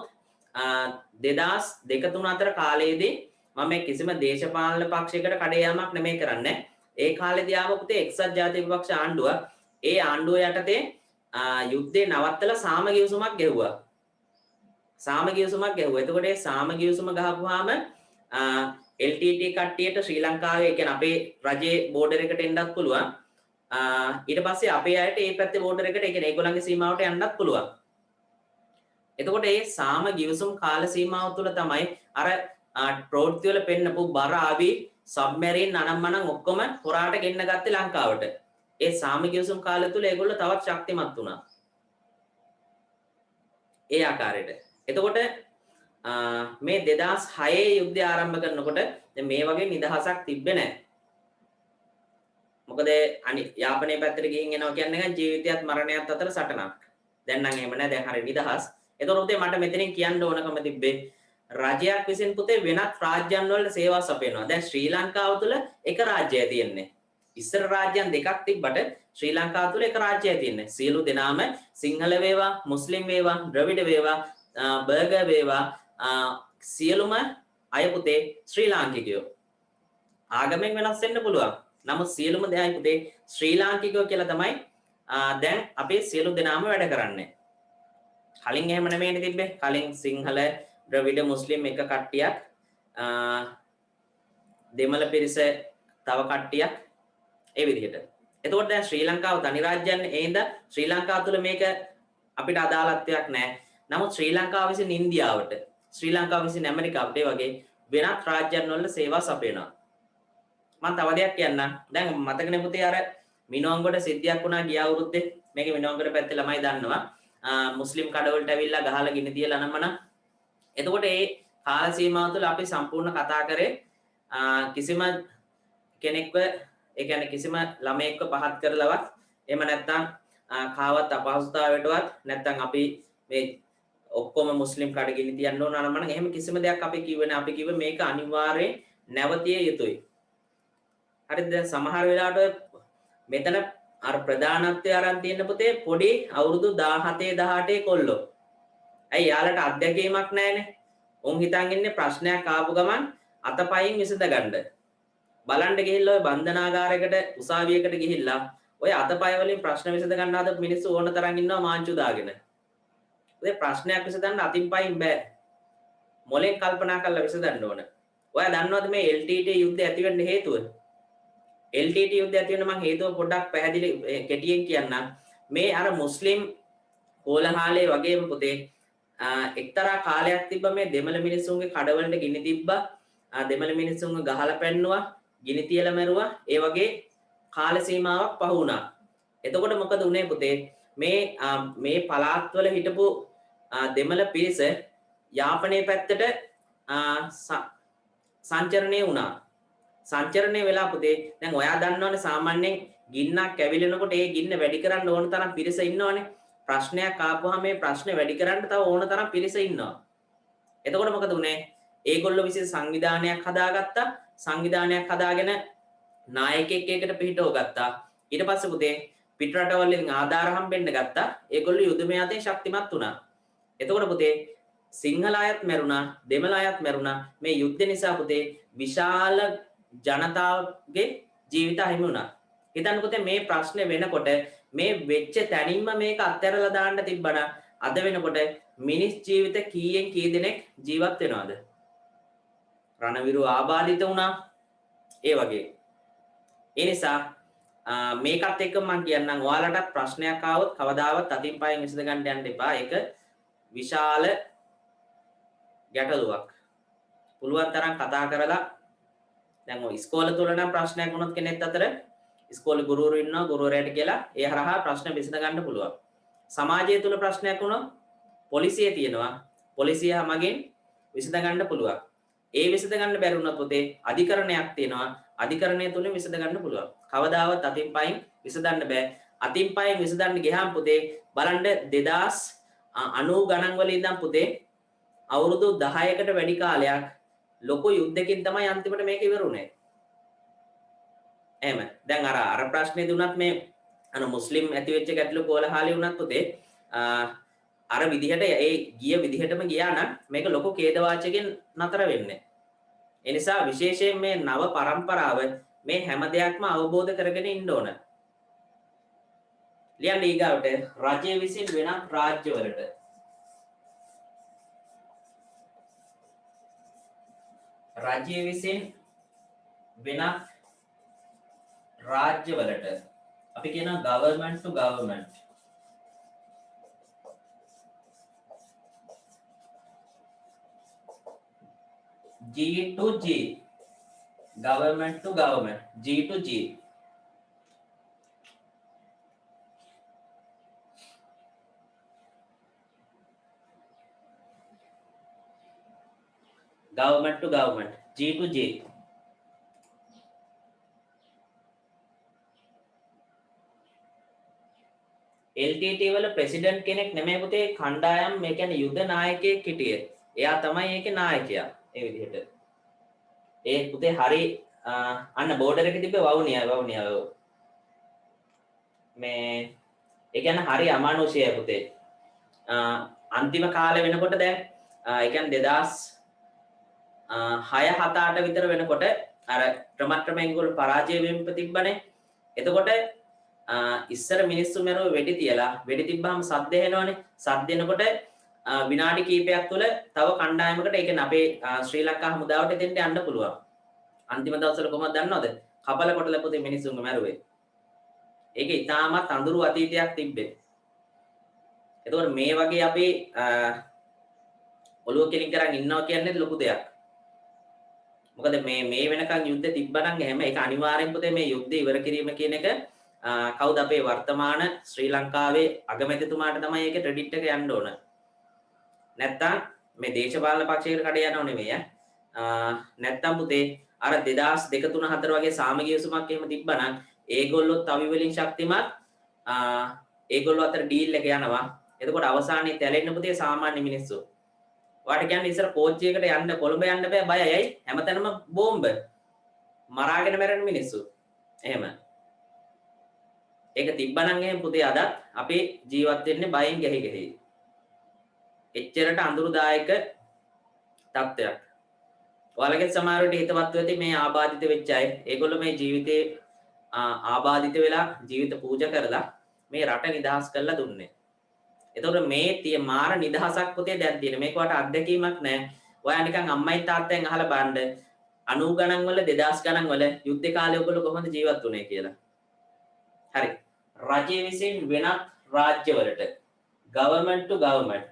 2002 3 4 කාලයේදී මම කිසිම දේශපාලන පක්ෂයකට කඩේ යාමක් නෙමෙයි කරන්නේ. ඒ කාලේදී ආව පුතේ එක්සත් ජාතික පක්ෂ ආණ්ඩුව ඒ ආණ්ඩුව යටතේ යුද්ධේ නවත්තලා සාම ගිවිසුමක් ගෙවුවා. එතකොට ඒ සාම ගිවිසුම ගහපුවාම LTT කට්ටියට ශ්‍රී ලංකාවේ කියන්නේ අපේ රජයේ බෝඩර් එකට එන්නත් පුළුවන්. ඊට පස්සේ අපේ අයට මේ පැත්තේ බෝඩර් එකට ඒ කියන්නේ ඒගොල්ලන්ගේ සීමාවට යන්නත් පුළුවන්. එතකොට මේ සාම ගිවිසුම් කාල සීමාව තුළ තමයි අර ප්‍රවෘත්ති වල පෙන්නපු බර ආවි සබ්මැරින් අනම්මනම් ඔක්කොම හොරාට ගෙන්න ගත්තේ ලංකාවට. ඒ සාම ගිවිසුම් කාලය තුළ ඒගොල්ලෝ තවත් ශක්තිමත් වුණා. ඒ ආකාරයට. එතකොට මේ 2006 යුද්ධය ආරම්භ කරනකොට මේ වගේ නිදහසක් තිබ්බේ නැහැ. මොකද යාපනයේ පැත්තට ගිහින් එනවා කියන්නේ ජීවිතයත් මරණයත් අතර සටනක්. දැන් නම් එහෙම නැහැ. දැන් හරිය නිදහස්. එතකොට පුතේ මට මෙතනින් කියන්න ඕනකම තිබ්බේ රජයක් විසින් පුතේ වෙනත් රාජ්‍යයන් වලට සේවා සපයනවා. දැන් ශ්‍රී ලංකාව තුළ එක රාජ්‍යයක් තියෙන්නේ. ඉස්සර රාජ්‍යයන් දෙකක් තිබ්බට ශ්‍රී ලංකාව තුළ එක රාජ්‍යයක් තියෙන්නේ. සියලු දෙනාම සිංහල වේවා, මුස්ලිම් වේවා, ද්‍රවිඩ වේවා, බර්ගර් වේවා සියලුම අය පුතේ ශ්‍රී ලාංකිකයෝ. ආගමෙන් වෙනස් වෙන්න පුළුවන්. නමුත් සියලුම දෙයයි පුතේ ශ්‍රී ලාංකිකයෝ කියලා තමයි දැන් අපි සියලු දෙනාම වැඩ කරන්නේ. කලින් එහෙම නෙමෙයිනේ තිබ්බේ. කලින් සිංහල, ද්‍රවිඩ, මුස්ලිම් එක කට්ටියක් දෙමළ පිරිස තව කට්ටියක් ඒ විදිහට. එතකොට දැන් ශ්‍රී ලංකාව තනි රාජ්‍යයන්නේ ඒ හින්දා ශ්‍රී ලංකාව තුළ මේක අපිට අදාළත්වයක් නැහැ. නමුත් ශ්‍රී ලංකාව විසින් ඉන්දියාවට, ශ්‍රී ලංකාව විසින් ඇමරිකාවට ඒ වගේ වෙනත් රාජ්‍යයන් වල සේවා සපයනවා. මම තව දෙයක් කියන්නම්. දැන් මතකනේ පුතේ අර මිනෝංගොඩ සිද්ධියක් වුණා ගිය අවුරුද්දේ. මේක මිනෝංගොඩ පැත්තේ ළමයි දන්නවා. මුස්ලිම් කඩවලට ඇවිල්ලා ගහලා ගිනි තියලා නමන. එතකොට ඒ කාල සීමාව තුළ අපි සම්පූර්ණ කතා කරේ කිසිම කෙනෙක්ව ඒ කියන්නේ කිසිම ළමයෙක්ව පහත් කරලවත් එහෙම නැත්නම් කාවත් අපහසුතාවයටවත් නැත්නම් අපි මේ ඔක්කොම මුස්ලිම් කඩ ගිනි තියන්න ඕන නම එහෙම කිසිම දෙයක් අපි කිව්වේ නැහැ. අපි කිව්වේ මේක අනිවාර්යෙන් නැවතිය යුතුයි. හරිද? දැන් සමහර වෙලාවට මෙතන අර ප්‍රධානත්වය අරන් තියෙන පුතේ පොඩි අවුරුදු 17 18 කොල්ලෝ. ඇයි යාලට අත්දැකීමක් නැහැනේ. උන් හිතන් ඉන්නේ ප්‍රශ්නයක් ආපු ගමන් අතපයින් විසඳ ගන්න. බලන්න ගිහිල්ලා ඔය බන්ධනාගාරයකට උසාවියකට ගිහිල්ලා ඔය අතපය වලින් ප්‍රශ්න විසඳ ගන්න හද මිනිස්සු ඕන තරම් ඉන්නවා මාංචු දාගෙන. ඔය ප්‍රශ්නයක් විසඳන්න අතින් පයින් බෑ. මොලෙන් කල්පනා කරලා විසඳන්න ඕන. ඔයා දන්නවද මේ LTT යුද්ධය ඇති වෙන්න හේතුව? LTT යුද්ධය ඇති වෙන්න මම හේතුව පොඩ්ඩක් පැහැදිලි කෙටියෙන් කියන්නම්. මේ අර මුස්ලිම් කෝලහාලේ වගේම පුතේ එක්තරා කාලයක් තිබ්බ මේ දෙමළ මිනිස්සුන්ගේ කඩවලට ගිනි තිබ්බා. දෙමළ මිනිස්සුන්ව ගහලා පැන්නුවා, ගිනි තියලා මැරුවා. ඒ වගේ කාල සීමාවක් පහ වුණා. එතකොට මොකද උනේ පුතේ? මේ පළාත්වල හිටපු දෙමළ පිරිස යාපනයේ පැත්තට සංචරණය වුණා. සංචරණය වෙලා පුතේ දැන් ඔයා දන්නවනේ සාමාන්‍යයෙන් ගින්නක් ඇවිලෙනකොට ඒ ගින්න වැඩි කරන්න ඕන තරම් පිරිස ඉන්නවනේ. ප්‍රශ්නයක් ආපුවාම මේ ප්‍රශ්නේ වැඩි කරන්න තව ඕන තරම් පිරිස ඉන්නවා. එතකොට මොකද උනේ? ඒගොල්ලෝ විසින් සංවිධානයක් හදාගත්තා. සංවිධානයක් හදාගෙන නායකයෙක් එකට පිහිටව ගත්තා. ඊට පස්සේ පුතේ පිට රටවලින් ආධාර හම්බෙන්න ගත්තා. ඒගොල්ලෝ යුදමය අතේ ශක්තිමත් වුණා. එතකොට පුතේ සිංහල අයත් මැරුණා, දෙමළ අයත් මැරුණා. මේ යුද්ධ නිසා පුතේ විශාල ජනතාවගේ ජීවිත අහිමි වුණා. හිතන්න පුතේ මේ ප්‍රශ්නේ වෙනකොට මේ වෙච්ච තැනින්ම මේක අත්හැරලා දාන්න තිබ්බනම් අද වෙනකොට මිනිස් ජීවිත කීයෙන් කී දෙනෙක් ජීවත් වෙනවද? රණවිරු ආබාධිත වුණා. ඒ වගේ. ඒ නිසා මේකත් එක්ක මම කියන්නම් ඔයාලට ප්‍රශ්නයක් ආවොත් කවදාවත් අතින් පයින් විසඳ ගන්න යන්න එපා. ඒක විශාල ගැටලුවක්. පුළුවන් තරම් කතා කරලා දැන් ඔය ඉස්කෝල තුල නම් ප්‍රශ්නයක් වුණොත් කෙනෙක් අතර ඉස්කෝලේ ගුරුවරු ඉන්නවා ගුරුවරයාට කියලා ඒ හරහා ප්‍රශ්න විසඳ ගන්න පුළුවන්. සමාජය තුල ප්‍රශ්නයක් වුණොත් පොලිසිය තියෙනවා. පොලිසිය මගින් විසඳ ගන්න පුළුවන්. ඒ විසඳ ගන්න බැරි වුණොත් පුතේ අධිකරණයක් තියෙනවා. අධිකරණය තුලින් විසඳ ගන්න පුළුවන්. කවදාවත් අතින් පයින් විසඳන්න බෑ. අතින් පයින් විසඳන්න ගියාම පුතේ බලන්න 2090 ගණන් වල ඉඳන් පුතේ අවුරුදු 10කට වැඩි කාලයක් ලොකු යුද්ධකින් තමයි අන්තිමට මේක ඉවරුනේ. එහෙම. දැන් අර ප්‍රශ්නේ දුන්නත් මේ මුස්ලිම් ඇති වෙච්ච ගැටලු කොලහාලේ වුණත් පුතේ අර විදිහට ඒ ගිය විදිහටම ගියා නම් මේක ලොකු ඛේදවාචකෙන් නතර වෙන්නේ. ඒ නිසා විශේෂයෙන් මේ නව පරම්පරාව මේ හැම දෙයක්ම අවබෝධ කරගෙන ඉන්න ඕන. ලියන්න ඊගාවට රජය විසින් වෙනත් රාජ්‍යවලට රජය විසින් වෙනත් රාජ්‍යවලට අපි කියනවා government to government G to G government to government G to G government to government G to G LTT වල ප්‍රෙසිඩන්ට් කෙනෙක් නෙමෙයි පුතේ කණ්ඩායම් මේ කියන්නේ යුද නායකයෙක් හිටියේ. එයා තමයි ඒකේ නායකයා. ඒ විදිහට. ඒ පුතේ හරි අන්න බෝඩර් එකේ තිබ්බ වවුනියා මේ ඒ කියන්නේ හරි අමානුෂයයි පුතේ. අන්තිම කාලේ වෙනකොට දැන් ඒ කියන්නේ 2006 7 8 විතර වෙනකොට අර ක්‍රමක්‍රමයෙන් ඒගොල්ලෝ පරාජය වෙමින් තිබ්බනේ. එතකොට ඉස්සර මිනිස්සු මරුව වෙඩි තියලා වෙඩි තිබ්බහම සද්ද එනවනේ. සද්ද එනකොට විනාඩි කිහිපයක් තුළ තව කණ්ඩායමකට ඒ කියන්නේ අපේ ශ්‍රී ලංකා හමුදාවට දෙන්න යන්න පුළුවන්. අන්තිම දවස්වල කොහොමද දන්නවද? කපල කොටල පුතේ මිනිස්සුන්ව මරුවේ. ඒක ඉතාමත් අඳුරු අතීතයක් තිබ්බේ. එතකොට මේ වගේ අපි ඔළුව කෙලින් කරන් ඉන්නවා කියන්නේ ලොකු දෙයක්. මොකද මේ වෙනකන් යුද්ධ තිබ්බනම් එහෙම ඒක අනිවාර්යෙන් පුතේ මේ යුද්ධය ඉවර කිරීම කියන එක කවුද අපේ වර්තමාන ශ්‍රී ලංකාවේ අගමැතිතුමාට තමයි ඒක ක්‍රෙඩිට් එක යන්න ඕන. නැත්තම් මේ දේශපාලන පක්ෂයකට කඩ යනව නෙමෙයි නැත්තම් පුතේ අර 2002 3 4 වගේ සාමගියසුමක් එහෙම තිබ්බනම් ඒගොල්ලොත් අවි වලින් ශක්තිමත් ඒගොල්ලෝ අතර ඩීල් එක යනවා. එතකොට අවසානයේ තැලෙන්න පුතේ සාමාන්‍ය මිනිස්සු. වාට කියන්නේ ඉස්සර කෝච්චියකට යන්න කොළඹ යන්න බෑ බයයි. හැමතැනම බෝම්බ. මරාගෙන මැරෙන මිනිස්සු. එහෙම. ඒක තිබ්බනම් එහෙම පුතේ අදත් අපි ජීවත් වෙන්නේ බයෙන් ගැහි ගැහි. එච්චරට අඳුරුදායක තත්ත්වයක්. ඔයාලගේ සමහරවිට හිතවත් වෙති මේ ආබාධිත වෙච්ච අය. ඒගොල්ලෝ මේ ජීවිතේ ආබාධිත වෙලා ජීවිත පූජා කරලා මේ රට නිදහස් කරලා දුන්නේ. එතකොට මේ මාර නිදහසක් පුතේ දැන් තියෙන. මේක වට අත්දැකීමක් නෑ. ඔයා නිකන් අම්මයි තාත්තෙන් අහලා බලන්න 90 ගණන් වල 2000 ගණන් වල යුද්ධ කාලේ ඔයගොල්ලෝ කොහොමද ජීවත් වුනේ කියලා. හරි. රජය විසින් වෙනත් රාජ්‍යවලට government to government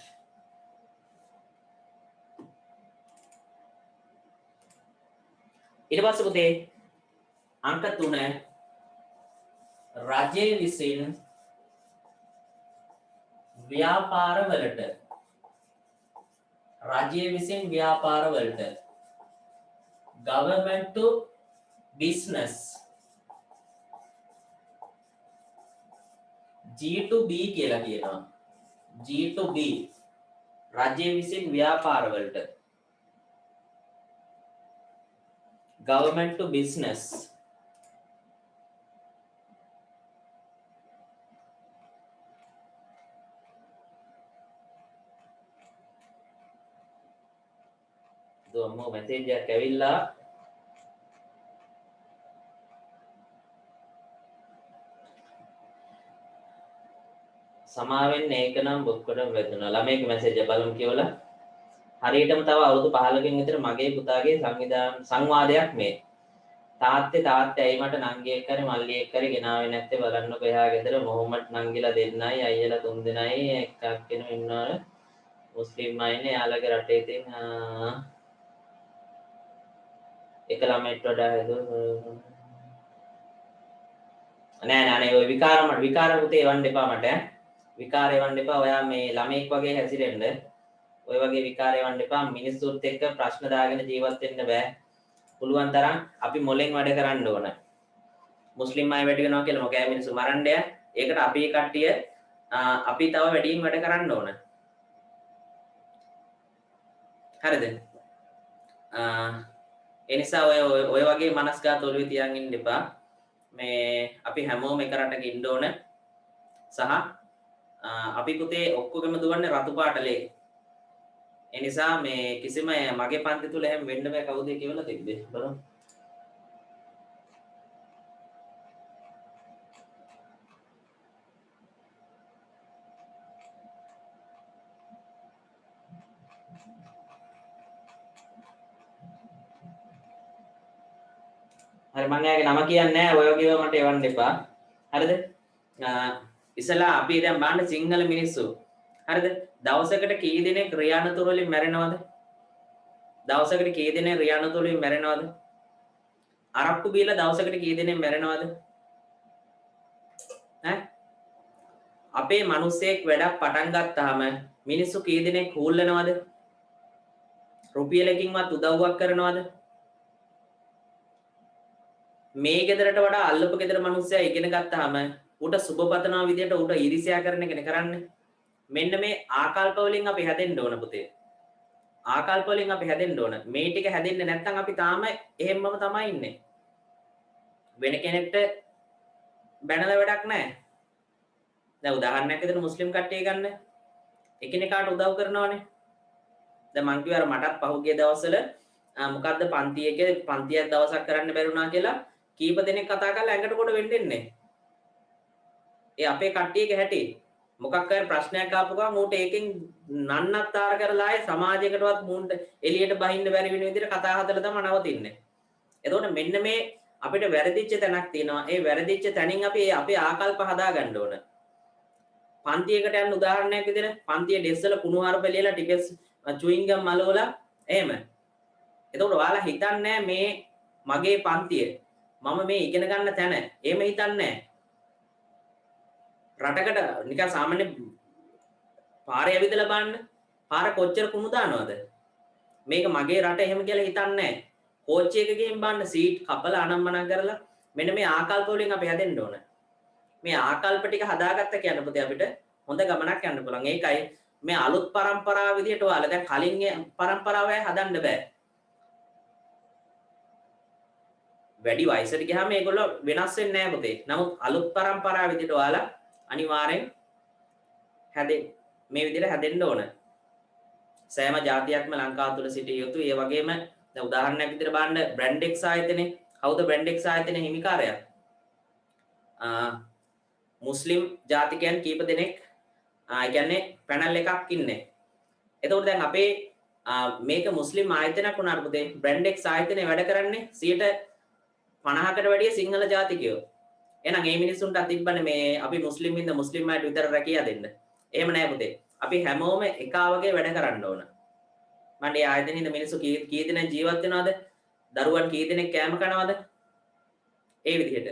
ඊට පස්සේ පුතේ අංක 3 රජය විසින් ව්‍යාපාරවලට government to business G2B කියලා කියනවා. G2B රජය විසින් ව්‍යාපාරවලට government to business දුවමු මැසේජ් එකක් ඇවිල්ලා සමාවෙන්න ඒක නම් බොක්කොටම වැදුනා. ළමයික මැසේජ් එක බලමු කියලා. හරියටම තව අවුරුදු 15කින් විතර මගේ පුතාගේ සංවාදයක් මේ. තාත්තේ ඇයි මට නංගියෙක් කරේ මල්ලියෙක් කරේ ගෙනාවේ නැත්තේ බලන්නකො එහා ගෙදර මොහොමඩ් නංගිලා දෙන්නයි අයියලා තුන් දෙනයි එකක් කෙනෙක් ඉන්නවනේ. මුස්ලිම් අයනේ යාළගේ රටේ තියෙන එක ළමයට වඩා නෑ ඔය විකාර පුතේ එවන්න එපා මට. විකාර එවන්න එපා. ඔයා මේ ළමෙක් වගේ හැසිරෙන්න. ඔය වගේ විකාර එවන්න එපා. මිනිස්සුත් එක්ක ප්‍රශ්න දාගෙන ජීවත් වෙන්න බෑ. පුළුවන් තරම් අපි මොලෙන් වැඩ කරන්න ඕන. මුස්ලිම් අය වැඩි වෙනවා කියලා මොකෑ මිනිස්සු මරන්න ය. ඒකට අපි කට්ටිය අපි තව වැඩියෙන් වැඩ කරන්න ඕන. හරිද? ඒ නිසා ඔය වගේ මනස්ගත ඔළුවේ තියන් ඉන්න එපා. මේ අපි හැමෝම එක රටක ඉන්න ඕන. සහ අපි පුතේ ඔක්කොගෙම දුවන්නේ රතු පාට ලේ. ඒ නිසා මේ කිසිම මගේ පන්ති තුල එහෙම වෙන්න බෑ කවුද කියලා තිබ්බේ බලමු. හරි මම එයාගේ නම කියන්නේ නැහැ. ඔය වගේව මට එවන්න එපා. හරිද? ඉතලා අපි දැන් බලන්න සිංහල මිනිස්සු. හරිද? දවසකට කී දෙනෙක් රියානතුරු වලින් මැරෙනවද? දවසකට කී දෙනෙක් රියානතුරු වලින් මැරෙනවද? අරක්කු බීලා දවසකට කී දෙනෙක් මැරෙනවද? ඈ? අපේ මිනිස්සෙක් වැඩක් පටන් ගත්තාම මිනිස්සු කී දෙනෙක් හූල්ලනවද? රුපියලකින්වත් උදව්වක් කරනවද? මේ ගෙදරට වඩා අල්ලපු ගෙදර මිනිස්සයා ඉගෙන ගත්තාම ඌට සුබපතනවා විදියට ඌට ඊර්ෂ්‍යා කරන එකනේ කරන්නේ. මෙන්න මේ ආකල්ප වලින් අපි හැදෙන්න ඕන පුතේ. ආකල්ප වලින් අපි හැදෙන්න ඕන. මේ ටික හැදෙන්නේ නැත්නම් අපි තාම එහෙම්මම තමයි ඉන්නේ. වෙන කෙනෙක්ට බැනලා වැඩක් නැහැ. දැන් උදාහරණයක් විදිහට මුස්ලිම් කට්ටිය ගන්න. එකිනෙකාට උදව් කරනවානේ. දැන් මං කිව්වා අර මටත් පහුගිය දවස්වල මොකද්ද පන්තියක් දවසක් කරන්න බැරුණා කියලා කීප දෙනෙක් කතා කරලා ඇඟට කොට වෙන්නේ. ඒ අපේ කට්ටියගේ හැටි. මොකක් හරි ප්‍රශ්නයක් ආපු ගමන් ඌට ඒකෙන් නන්නත්තර කරලා ආයේ සමාජයකටවත් මූන්ට එළියට බහින්න බැරි වෙන විදිහට කතා හදලා තමයි නවතින්නේ. එතකොට මෙන්න මේ අපිට වැරදිච්ච තැනක් තියෙනවා. ඒ වැරදිච්ච තැනින් අපි අපේ ආකල්ප හදා ගන්න ඕන. පන්තියකට යන උදාහරණයක් විදිහට පන්තියේ ඩෙස් වල කුණු හarp ලියලා ටිකස් චුයින් ගම් මලවලා එහෙම. එතකොට ඔයාලා හිතන්නේ මේ මගේ පන්තිය මම මේ ඉගෙන ගන්න තැන. එහෙම හිතන්නේ රටකට නිකන් සාමාන්‍ය පාරේ ඇවිදලා බලන්න. පාර කොච්චර කුණු දානවද? මේක මගේ රට එහෙම කියලා හිතන්නේ නැහැ. කෝච්චි එක ගිහින් බලන්න සීට් කපලා අනම්මනම් කරලා මෙන්න මේ ආකල්ප වලින් අපි හැදෙන්න ඕන. මේ ආකල්ප ටික හදාගත්ත කියන පුතේ අපිට හොඳ ගමනක් යන්න පුළුවන්. ඒකයි මේ අලුත් પરම්පරාව විදියට ඔයාලා දැන් කලින් પરම්පරාවයි හදන්න බෑ. වැඩි වයසට ගියාම මේගොල්ලෝ වෙනස් වෙන්නේ නැහැ පුතේ. නමුත් අලුත් પરම්පරාව විදියට ඔයාලා අනිවාර්යෙන් මේ විදියට හැදෙන්න ඕන. සෑම ජාතියක්ම ලංකාව තුළ සිටිය යුතු. ඒ වගේම දැන් උදාහරණයක් විදියට බලන්න බ්‍රැන්ඩෙක්ස් ආයතනේ. කවුද බ්‍රැන්ඩෙක්ස් ආයතනේ හිමිකාරයා? මුස්ලිම් ජාතිකයන් කීප දෙනෙක් ඒ කියන්නේ පැනල් එකක් ඉන්නේ. එතකොට දැන් අපේ මේක මුස්ලිම් ආයතනයක් වුණාට පුතේ බ්‍රැන්ඩෙක්ස් ආයතනේ වැඩ කරන්නේ 50%කට වැඩිය සිංහල ජාතිකයෝ. එහෙනම් මේ මිනිස්සුන්ට තිබ්බනේ මේ අපි මුස්ලිම් ඉන්න මුස්ලිම් අයට විතර රැකියා දෙන්න. එහෙම නෑ පුතේ. අපි හැමෝම එකා වගේ වැඩ කරන්න ඕන. මම මේ ආයතනයේ ඉන්න මිනිස්සු කී දෙනෙක් ජීවත් වෙනවද? දරුවන් කී දෙනෙක් කෑම කනවද? ඒ විදිහට.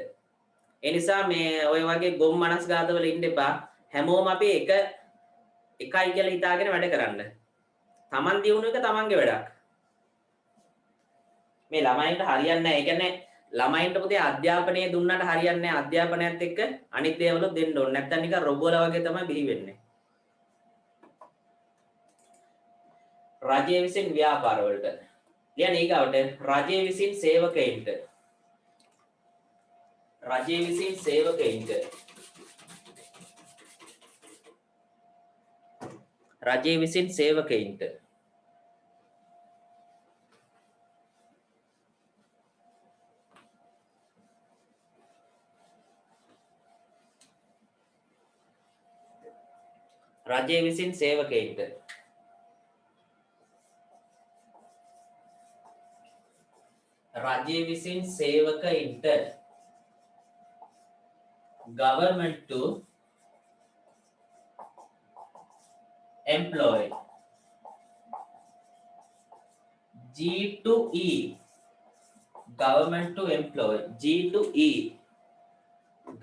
ඒ නිසා මේ ඔය වගේ ගොම් මනස්ගතවල ඉන්න එපා. හැමෝම අපි එකයි කියලා හිතාගෙන වැඩ කරන්න. Taman දියුණු එක Tamanගේ වැඩක්. මේ ළමයින්ට හරියන්නේ නැහැ. ඒ කියන්නේ ළමයින්ට පුතේ අධ්‍යාපනය දුන්නාට හරියන්නේ නැහැ. අධ්‍යාපනයත් එක්ක අනිත් දේවලුත් දෙන්න ඕනේ. නැත්නම් නිකන් රොබෝලා වගේ තමයි බිහි වෙන්නේ. රජය විසින් ව්‍යාපාර වලට. ලියන්න ඊගාවට රජය විසින් සේවකයින්ට. රජය විසින් සේවකයින්ට. රජය විසින් සේවකයින්ට. රජය විසින් සේවකයින්ට. රජය විසින් සේවකයින්ට. Government to employ. G to E. Government to employ. G to E.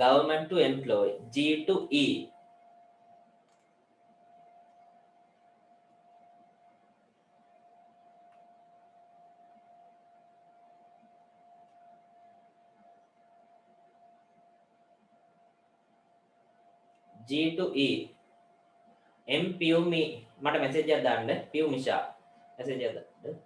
Government to employ. G to E. G to E. M Piumi. මට මැසේජ් එකක් දාන්න. පියුමිෂා. මැසේජ් එකක් දාන්න.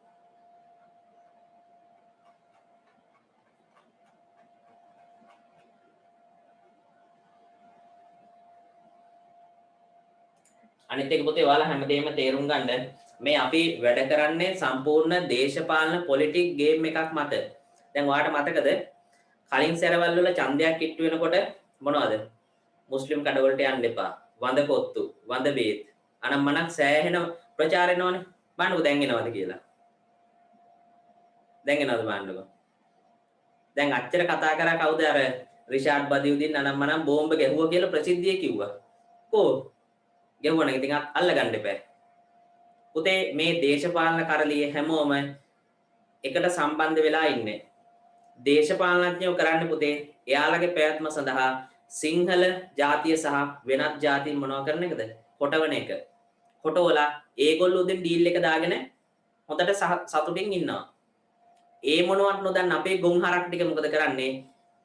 අනිත් එක පුතේ ඔයාලා හැමදේම තේරුම් ගන්න. මේ අපි වැඩ කරන්නේ සම්පූර්ණ දේශපාලන පොලිටික් ගේම් එකක් මත. දැන් ඔයාලට මතකද? කලින් සැරවල් වල ඡන්දයක් කිට්ටු වෙනකොට මොනවද? මුස්ලිම් කඩවලට යන්න එපා. වඳ කොත්තු, වඳ බේත්. අනම්මනක් සෑහෙන ප්‍රචාර වෙනවනේ. බලන්නකො දැන් එනවද කියලා. දැන් එනවද බලන්නකො. දැන් අච්චර කතා කරා කවුද අර රිෂාඩ් බදියුදින් අනම්මනම් බෝම්බ ගැහුවා කියලා ප්‍රසිද්ධිය කිව්වා. කො ගැහුවා නම් ඉතින් අල්ලගන්න එපා. පුතේ මේ දේශපාලන කරලිය හැමෝම එකට සම්බන්ධ වෙලා ඉන්නේ. දේශපාලනඥයෝ කරන්නේ පුතේ එයාලගේ පැවැත්ම සඳහා සිංහල ජාතිය සහ වෙනත් ජාතීන් මොනවා කරන එකද? කොටවන එක. කොටවලා ඒගොල්ලෝ උදෙන් ඩීල් එක දාගෙන හොඳට සතුටින් ඉන්නවා. ඒ මොනවත් නොදන්න අපේ ගොන් හරක් ටික මොකද කරන්නේ?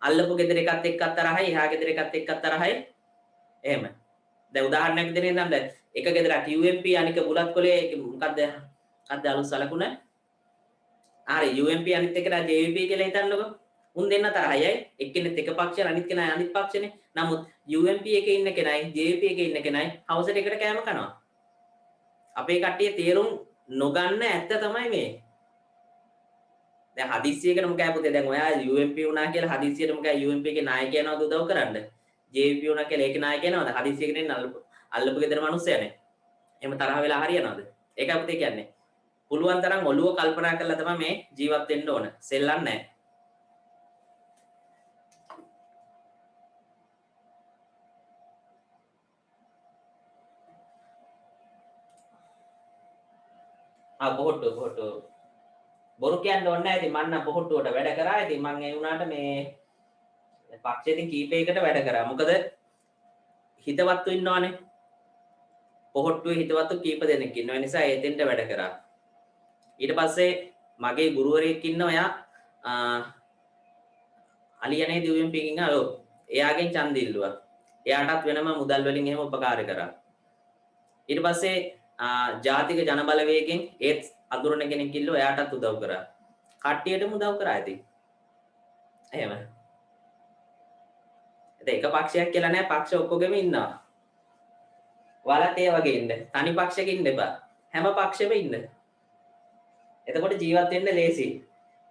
අල්ලපු ගෙදර එකත් එක්කත් තරහයි, එහා ගෙදර එකත් එක්කත් තරහයි. එහෙම. දැන් උදාහරණයක් විදිහට නේද එක ගෙදරක් UMP අනික බුලත් කොලේ මොකද්ද? අද අලුත් සලකුණ. හරි UMP අනිත් එකට JVP කියලා හිතන්නකෝ. උන් දෙන්න තරහයි. එක්කෙනෙක් එක පක්ෂය අනිත් කෙනා අනිත් පක්ෂනේ. නමුත් UMP එකේ ඉන්න කෙනයි JVP එකේ ඉන්න කෙනයි හවසට එකට කෑම කනවා. අපේ කට්ටිය තේරුම් නොගන්න ඇත්ත තමයි මේ. දැන් හදිස්සියකට මොකෑ පුතේ දැන් ඔයා UMP වුණා කියලා හදිස්සියට මොකෑ UMP එකේ නායකයනවද උදව් කරන්න? JVP වුණා කියලා ඒකේ නායකයනවද? හදිස්සියකට එන්න අල්ලපු ගෙදර මිනිස්සයනේ. එහෙම තරහ වෙලා හරියනවද? ඒකයි පුතේ කියන්නේ. පුළුවන් තරම් ඔළුව කල්පනා කරලා තමයි මේ ජීවත් වෙන්න ඕන. සෙල්ලම් නැහැ. පොහොට්ටු බොරු කියන්න ඕනේ නැහැ. ඉතින් මන්න පොහොට්ටුවට වැඩ කරා. ඉතින් මං ඒ වුණාට මේ පක්ෂයෙන් කීපයකට වැඩ කරා. මොකද හිතවත්තු ඉන්නවනේ. පොහොට්ටුවේ හිතවත්තු කීප දෙනෙක් ඉන්නවා. ඒ නිසා ඒතෙන්ට වැඩ කරා. ඊට පස්සේ මගේ ගුරුවරයෙක් ඉන්නවා. එයා අලියනේ UMP එකකින් ආවෝ. එයාගෙන් ඡන්ද ඉල්ලුවා. එයාටත් වෙනම මුදල් වලින් එහෙම උපකාර කරා. ඊට පස්සේ ජාතික ජනබලවේගෙන් ඒත් අඳුරන කෙනෙක් ඉල්ලුවා. එයාටත් උදව් කරා. කට්ටියටම උදව් කරා ඉතින්. එහෙම. ඒක පක්ෂයක් කියලා නෑ පක්ෂ ඔක්කොගෙම ඉන්නවා. ඔයාලත් ඒ වගේ ඉන්න. තනි පක්ෂයක ඉන්න එපා. හැම පක්ෂෙම ඉන්න. එතකොට ජීවත් වෙන්න ලේසි.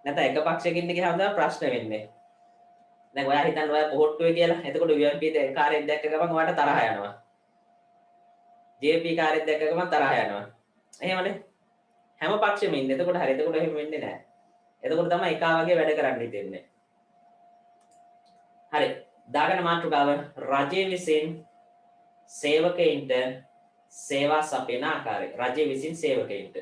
නැත්නම් එක පක්ෂයක ඉන්න ගියාම තමයි ප්‍රශ්න වෙන්නේ. දැන් ඔයා හිතන්න ඔයා පොහොට්ටුවේ කියලා. එතකොට UMP කාර්යයක් දැක්ක ගමන් ඔයාට තරහ යනවා. JP කාර්යයක් දැක්ක ගමන් තරහ යනවා. එහෙමනේ. හැම පක්ෂෙම ඉන්න. එතකොට හරි. එතකොට එහෙම වෙන්නේ නැහැ. එතකොට තමයි එකා වගේ වැඩ කරන්න හිතෙන්නේ. හරි. දාගන්න මාතෘකාව රජයේ විසින් සේවකයින්ට සේවා සපයන ආකාරය. රජයේ විසින් සේවකයින්ට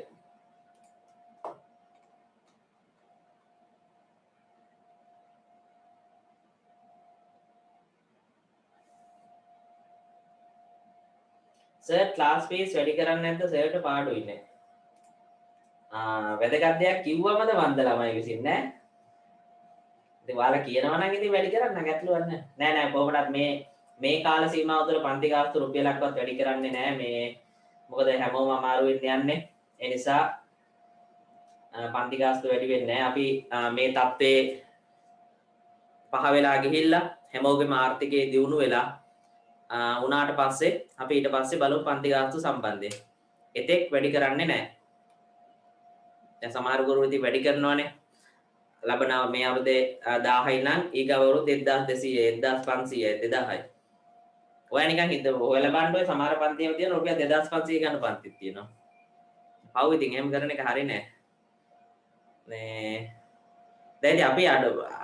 සර් ක්ලාස් ෆීස් වැඩි කරන්නේ නැද්ද සර්ට පාඩුයි නේ. වැදගත් දෙයක් කිව්වමද මන්ද ළමයි විසින් නෑ. ඉතින් ඔයාලා කියනවා නම් ඉතින් වැඩි කරන්න ගැටලුවක් නෑ. නෑ කොහොමදත් මේ කාල සීමාව තුළ පන්ති ගාස්තු රුපියලක්වත් වැඩි කරන්නේ නෑ. මේ මොකද හැමෝම අමාරුවෙන් යන්නේ. ඒ නිසා පන්ති ගාස්තු වැඩි වෙන්නේ නෑ. අපි මේ තත්ත්වයේ පහ වෙලා ගිහිල්ලා හැමෝගෙම ආර්ථිකය දියුණු වෙලා උනාට පස්සේ අපි ඊට පස්සේ බලමු පන්ති ගාස්තු සම්බන්ධයෙන්. එතෙක් වැඩි කරන්නේ නැහැ. දැන් සමහර ගුරු ඉතින් වැඩි කරනවානේ. ලබන මේ අවුරුද්දේ 1000යි නම් ඊගව අවුරුද්ද 1200 1500 2000යි. ඔය නිකන් හිත ඔයාලා බලන්න ඔය සමහර පන්තියම තියෙන රුපියල් 2500 ගන්න පන්තිත් තියෙනවා. පව් ඉතින් එහෙම කරන එක හරි නෑ. දැන් අපි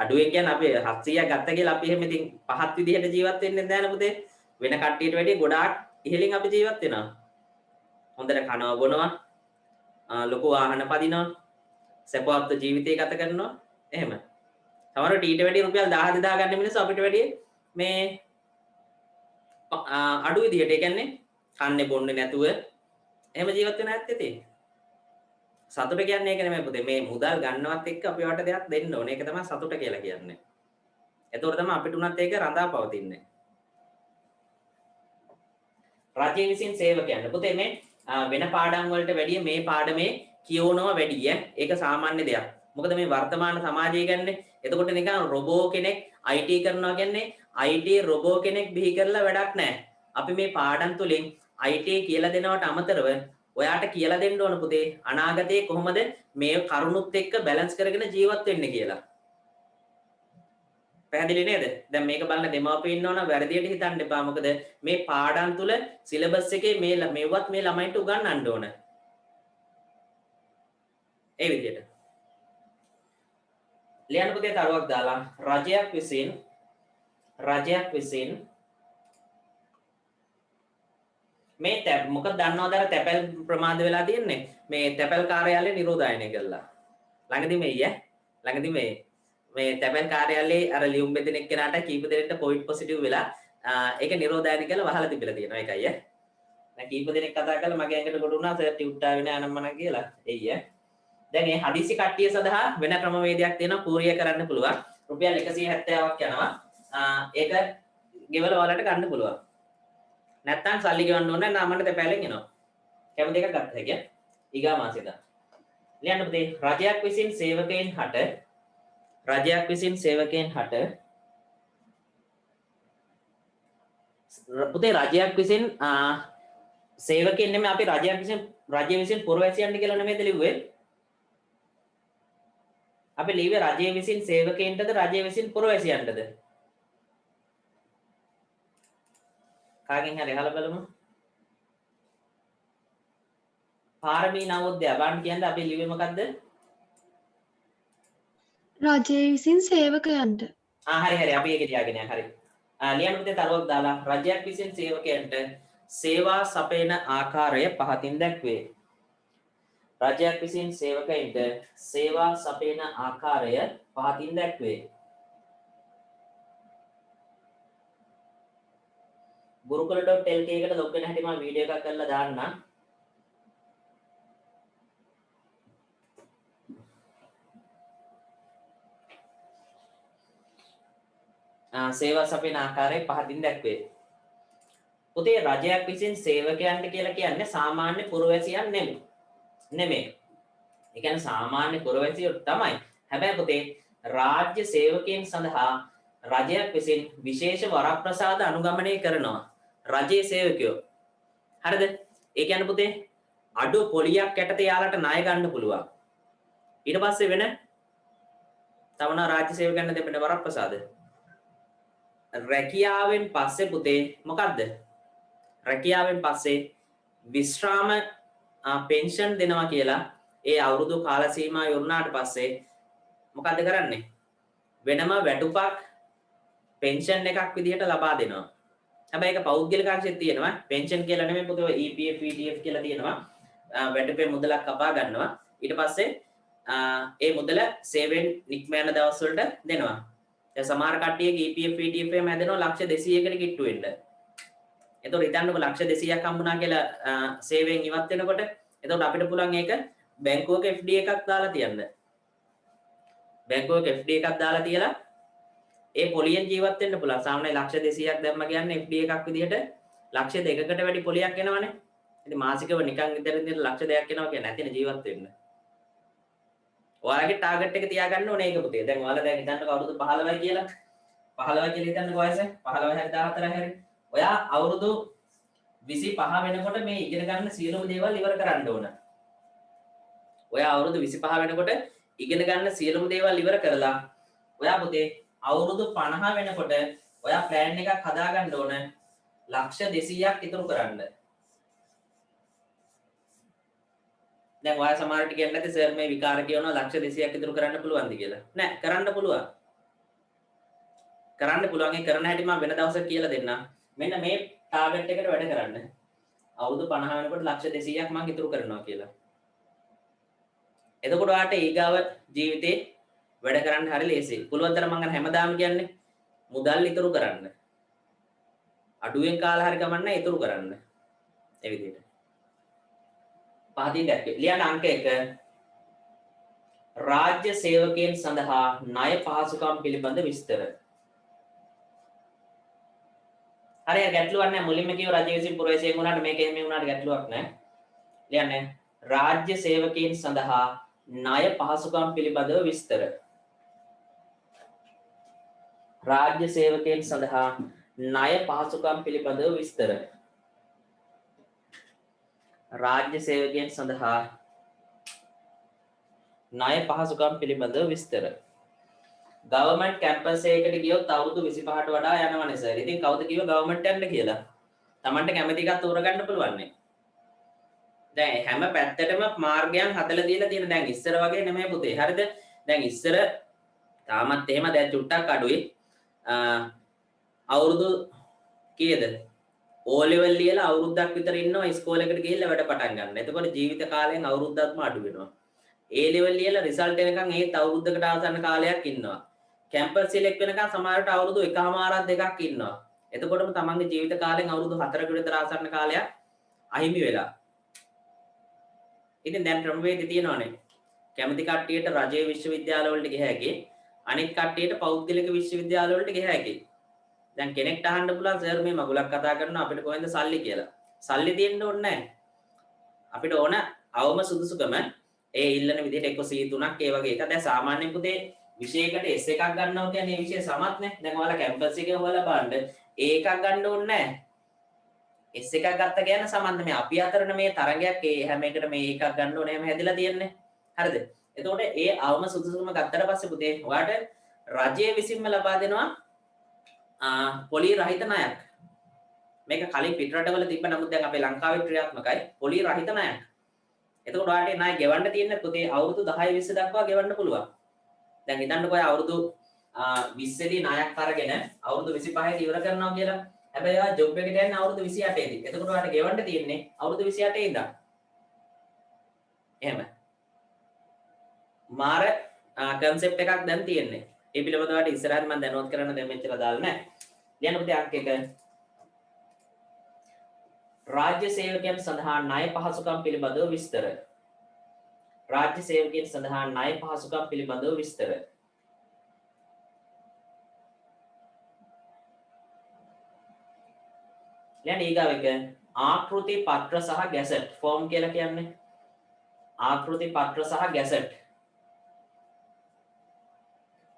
අඩුවෙන් කියන්නේ අපි 700ක් ගත්ත කියලා අපි එහෙම ඉතින් පහත් විදිහට ජීවත් වෙන්නේ නැහැ නේ පුතේ. වෙන කට්ටියට වැඩිය ගොඩාක් ඉහළින් අපි ජීවත් වෙනවා. හොඳට කනවා බොනවා, ලොකු වාහන පදිනවා, සැපවත් ජීවිතය ගත කරනවා. එහෙම. සමහරවිට ඊට වැඩිය රුපියල් 1000 2000 ගන්න මිනිස්සු අපිට වැඩිය මේ අඩු විදිහට ඒ කියන්නේ කන්නේ බොන්නේ නැතුව එහෙම ජීවත් වෙන ඇත්තේ තියෙන්නේ. සතුට කියන්නේ ඒක නෙමෙයි පුතේ. මේ මුදල් ගන්නවත් එක්ක අපි වට දෙයක් දෙන්න ඕනේ. ඒක තමයි සතුට කියලා කියන්නේ. එතකොට තමයි අපිට උනත් ඒක රඳා පවතින්නේ. රජය විසින් සේවකයන්ට පුතේ මේ වෙන පාඩම් වලට වැඩිය මේ පාඩමේ කියවනවා වැඩි ඒක සාමාන්‍ය දෙයක්. මොකද මේ වර්තමාන සමාජය කියන්නේ එතකොට නිකන් රොබෝ කෙනෙක් IT කරනවා කියන්නේ IT රොබෝ කෙනෙක් බිහි කරලා වැඩක් නැහැ. අපි මේ පාඩම් තුලින් IT කියලා දෙනවට අමතරව ඔයාට කියලා දෙන්න ඕන පුතේ අනාගතයේ කොහොමද මේ කරුණුත් එක්ක බැලන්ස් කරගෙන ජීවත් වෙන්නේ කියලා. පැහැදිලි නේද? දැන් මේක බලන දෙමාපියෝ ඉන්නවනම් වැරදියට හිතන්න එපා. මොකද මේ පාඩම් තුල සිලබස් එකේ මේවත් මේ ළමයින්ට උගන්වන්න ඕන. ඒ විදිහට. ලියන්න පුතේ තරුවක් දාලා රජයක් විසින් මේ මොකද දන්නවද අර තැපැල් ප්‍රමාද වෙලා තියෙන්නේ මේ තැපැල් කාර්යාලය නිරෝධායනය කළා. ළඟදී මේ තැපැල් කාර්යාලයේ අර ලියුම් බෙදෙන එක්කෙනාට කීප දෙනෙක්ට කොවිඩ් පොසිටිව් වෙලා ඒක නිරෝධායනය කළා වහලා තිබිලා තියෙනවා. ඒකයි දැන් කීප දෙනෙක් කතා කරලා මගේ ඇඟට කොට උනා සර් ටියුට් ආවේ නෑ අනම්මනම් කියලා. දැන් මේ හදිසි කට්ටිය සඳහා වෙන ක්‍රමවේදයක් තියෙනවා කූරිය කරන්න පුළුවන්. රුපියල් 170ක් යනවා. ඒක ගෙවල වලට ගන්න පුළුවන්. නැත්තම් සල්ලි ගෙවන්න ඕනේ නාමන්න තැපැලෙන් එනවා. කැමති එකක් ගත්ත හැකියි. ඊගා මාසෙදා. ලියන්න පුතේ රජයක් විසින් සේවකයන් හට පුතේ රජයක් විසින් සේවකයන් නෙමෙයි අපි රජය විසින් පුරවැසියන්ට කියලා නෙමෙයිද ලිව්වේ? අපි ලිව්වේ රජය විසින් සේවකයන්ටද රජය විසින් පුරවැසියන්ටද? කාගෙන් හරි අහලා බලමු. පාරමී නවෝදය බණ්ඩ කියන්නේ අපි ලිව්වේ මොකද්ද? රජය විසින් සේවකයන්ට. හරි අපි ඒක තියාගෙන යන්න. හරි. ලියන්න පුතේ තරුවක් දාලා රජයක් විසින් සේවකයන්ට සේවා සපයන ආකාරය පහතින් දැක්වේ. රජයක් විසින් සේවකයන්ට සේවා සපයන ආකාරය පහතින් දැක්වේ. ගුරුකුල.lk එකට ලොග් වෙන හැටි මම වීඩියෝ එකක් කරලා දාන්නම්. සේවා සපයන ආකාරය පහතින් දැක්වේ. පුතේ රජයක් විසින් සේවකයන්ට කියලා කියන්නේ සාමාන්‍ය පුරවැසියන් නෙමෙයි. ඒ කියන්නේ සාමාන්‍ය පුරවැසියෝ තමයි. හැබැයි පුතේ රාජ්‍ය සේවකයන් සඳහා රජයක් විසින් විශේෂ වරප්‍රසාද අනුගමනය කරනවා. රජයේ සේවකයෝ. හරිද? ඒ කියන්නේ පුතේ අඩු පොලියක් යටතේ යාලට ණය ගන්න පුළුවන්. ඊට පස්සේ වෙන තවන රාජ්‍ය සේවකයන්ට දෙන්න වරප්‍රසාද. රැකියාවෙන් පස්සේ පුතේ මොකද්ද? රැකියාවෙන් පස්සේ විශ්‍රාම පෙන්ෂන් දෙනවා කියලා ඒ අවුරුදු කාල සීමාව ඉවරනාට පස්සේ මොකද්ද කරන්නේ? වෙනම වැටුපක් පෙන්ෂන් එකක් විදිහට ලබා දෙනවා. හැබැයි ඒක පෞද්ගලික අංශෙත් තියෙනවා. පෙන්ෂන් කියලා නෙමෙයි පුතේ EPF ETF කියලා තියෙනවා. වැටුපේ මුදලක් කපා ගන්නවා. ඊට පස්සේ ඒ මුදල සේවෙන් නික්ම යන දවස් වලට දෙනවා. දැන් සමහර කට්ටියගේ EPF ETF එකම හැදෙනවා ලක්ෂ 200කට කිට්ටු වෙන්න. එතකොට හිතන්නකො ලක්ෂ 200ක් හම්බුණා කියලා සේවයෙන් ඉවත් වෙනකොට එතකොට අපිට පුළුවන් ඒක බැංකුවක FD එකක් දාලා තියන්න. බැංකුවක FD එකක් දාලා තියලා ඒ පොලියෙන් ජීවත් වෙන්න පුළුවන්. සාමාන්‍යයෙන් ලක්ෂ 200ක් දැම්ම කියන්නේ FD එකක් විදිහට ලක්ෂ 2කට වැඩි පොලියක් එනවනේ. ඉතින් මාසිකව නිකන් ඉඳලා ලක්ෂ 2ක් එනවා කියන්නේ නැතිනේ ජීවත් වෙන්න. ඔයාලගේ ටාගට් එක තියාගන්න ඕනේ ඒක පුතේ. දැන් ඔයාලා දැන් හිතන්නකෝ අවුරුදු 15යි කියලා. 15 කියලා හිතන්නකෝ වයස. 15 හරි 14 හරි. ඔයා අවුරුදු 25 වෙනකොට මේ ඉගෙන ගන්න සියලුම දේවල් ඉවර කරන්න ඕන. ඔයා අවුරුදු 25 වෙනකොට ඉගෙන ගන්න සියලුම දේවල් ඉවර කරලා ඔයා පුතේ අවුරුදු 50 වෙනකොට ඔයා ප්ලෑන් එකක් හදාගන්න ඕන ලක්ෂ 200ක් ඉතුරු කරන්න. දැන් ඔයා සමහරට කියන්නේ නැති සර් මේ විකාර කියනවා ලක්ෂ 200ක් ඉතුරු කරන්න පුළුවන්ද කියලා. නෑ කරන්න පුළුවන්. කරන්න පුළුවන්. ඒ කරන හැටි මම වෙන දවසක කියලා දෙන්නම්. මෙන්න මේ ටාගට් එකට වැඩ කරන්න. අවුරුදු 50 වෙනකොට ලක්ෂ 200ක් මම ඉතුරු කරනවා කියලා. එතකොට ඔයාට ඊගාව ජීවිතේ වැඩ කරන්න හරි ලේසියි. පුළුවන් තරම් මම හැමදාම කියන්නේ මුදල් ඉතුරු කරන්න. අඩුවෙන් කාලා හරි ගමන්නේ ඉතුරු කරන්න. ඒ විදිහට. පහදින් දැක්කේ. ලියන්න අංක 1. රාජ්‍ය සේවකයන් සඳහා ණය පහසුකම් පිළිබඳ විස්තර. හරි ගැටලුවක් නැහැ. මුලින්ම කියව රජය විසින් පුරවැසියෙක් වුණාට මේක එහෙම වුණාට ගැටලුවක් නැහැ. ලියන්නේ රාජ්‍ය සේවකයන් සඳහා ණය පහසුකම් පිළිබඳව විස්තර. රාජ්‍ය සේවකයන් සඳහා ණය පහසුකම් පිළිබඳව විස්තර. රාජ්‍ය සේවකයන් සඳහා ණය පහසුකම් පිළිබඳව විස්තර. ගවර්න්මන්ට් කැම්පස් එකකට ගියොත් අවුරුදු 25ට වඩා යනවනේ සර්. ඉතින් කවුද කිව්ව ගවර්න්මන්ට් යන්න කියලා? Tamanට කැමති එකක් තෝරගන්න පුළුවන් නේ. දැන් හැම පැත්තටම මාර්ගයන් හදලා දීලා තියෙන. දැන් ඉස්සර වගේ නෙමෙයි පුතේ. හරිද? දැන් ඉස්සර තාමත් එහෙම දැන් චුට්ටක් අඩුයි. අවුරුදු කීයද? O level ලියලා අවුරුද්දක් විතර ඉන්නවා ඉස්කෝලේකට ගිහිල්ලා වැඩ පටන් ගන්න. එතකොට ජීවිත කාලයෙන් අවුරුද්දක්ම අඩු වෙනවා. A level ලියලා රිසල්ට් එනකන් ඒත් අවුරුද්දකට ආසන්න කාලයක් ඉන්නවා. කැම්පස් සිලෙක්ට් වෙනකන් සමහරට අවුරුදු එකමාරක් දෙකක් ඉන්නවා. එතකොටම තමන්ගේ ජීවිත කාලෙන් අවුරුදු 4කට විතර ආසන්න කාලයක් අහිමි වෙලා. ඉතින් දැන් ක්‍රමවේද තියෙනවනේ. කැමති කට්ටියට රජයේ විශ්වවිද්‍යාල වලට ගිය හැකි, අනිත් කට්ටියට පෞද්ගලික විශ්වවිද්‍යාල වලට ගිය හැකි. දැන් කෙනෙක්ට අහන්න පුළුවන් සර් මේ මගුලක් කතා කරනවා අපිට කොහෙන්ද සල්ලි කියලා. සල්ලි දෙන්න ඕනේ නැහැ. අපිට ඕන අවම සුදුසුකම ඒ ඉල්ලන විදිහට එක්ක C3ක් ඒ වගේ එක. දැන් සාමාන්‍යයෙන් පුතේ විෂයයකට S එකක් ගන්නවා කියන්නේ මේ විෂය සමත් නේ. දැන් ඔයාලා කැම්පස් එකේ හොයලා බලන්න A එකක් ගන්න ඕනේ නැහැ. S එකක් ගත්ත කියන්නේ සමන්ද මේ අපි අතරන මේ තරගයක් ඒ හැම එකකට මේ එකක් ගන්න ඕනේ හැම හැදිලා තියෙන්නේ. හරිද? එතකොට ඒ අවම සුදුසුකම ගත්තට පස්සේ පුතේ ඔයාලට රජය විසින්ම ලබා දෙනවා පොලි රහිත ණයක්. මේක කලින් පිටරටවල තිබ්බ නමුත් දැන් අපේ ලංකාවේ ක්‍රියාත්මකයි පොලි රහිත ණයක්. එතකොට ඔයාලට ණය ගෙවන්න තියෙන්නේ පුතේ අවුරුදු 10 20 දක්වා ගෙවන්න පුළුවන්. දැන් හිතන්නකෝ අවුරුදු 20 දී ණයක් අරගෙන අවුරුදු 25 දී ඉවර කරනවා කියලා. හැබැයි ඔයා ජොබ් එකට යන්නේ අවුරුදු 28 දී. එතකොට ඔයාලට ගෙවන්න තියෙන්නේ අවුරුදු 28 ඉඳන්. එහෙම. මාර කන්සෙප්ට් එකක් දැන් තියෙන්නේ. ඒ පිළිබඳව ඔයාලට ඉස්සරහින් මම දැනුවත් කරන්න දැන් මෙච්චර දාලා නැහැ. ලියන්න පුතේ අංක 1. රාජ්‍ය සේවකයන් සඳහා ණය පහසුකම් පිළිබඳව විස්තර. රාජ්‍ය සේවකයන් සඳහා ණය පහසුකම් පිළිබඳව විස්තර. ලියන්න ඊගාව එක ආකෘති පත්‍ර සහ ගැසට් ෆෝම් කියලා කියන්නේ ආකෘති පත්‍ර සහ ගැසට්.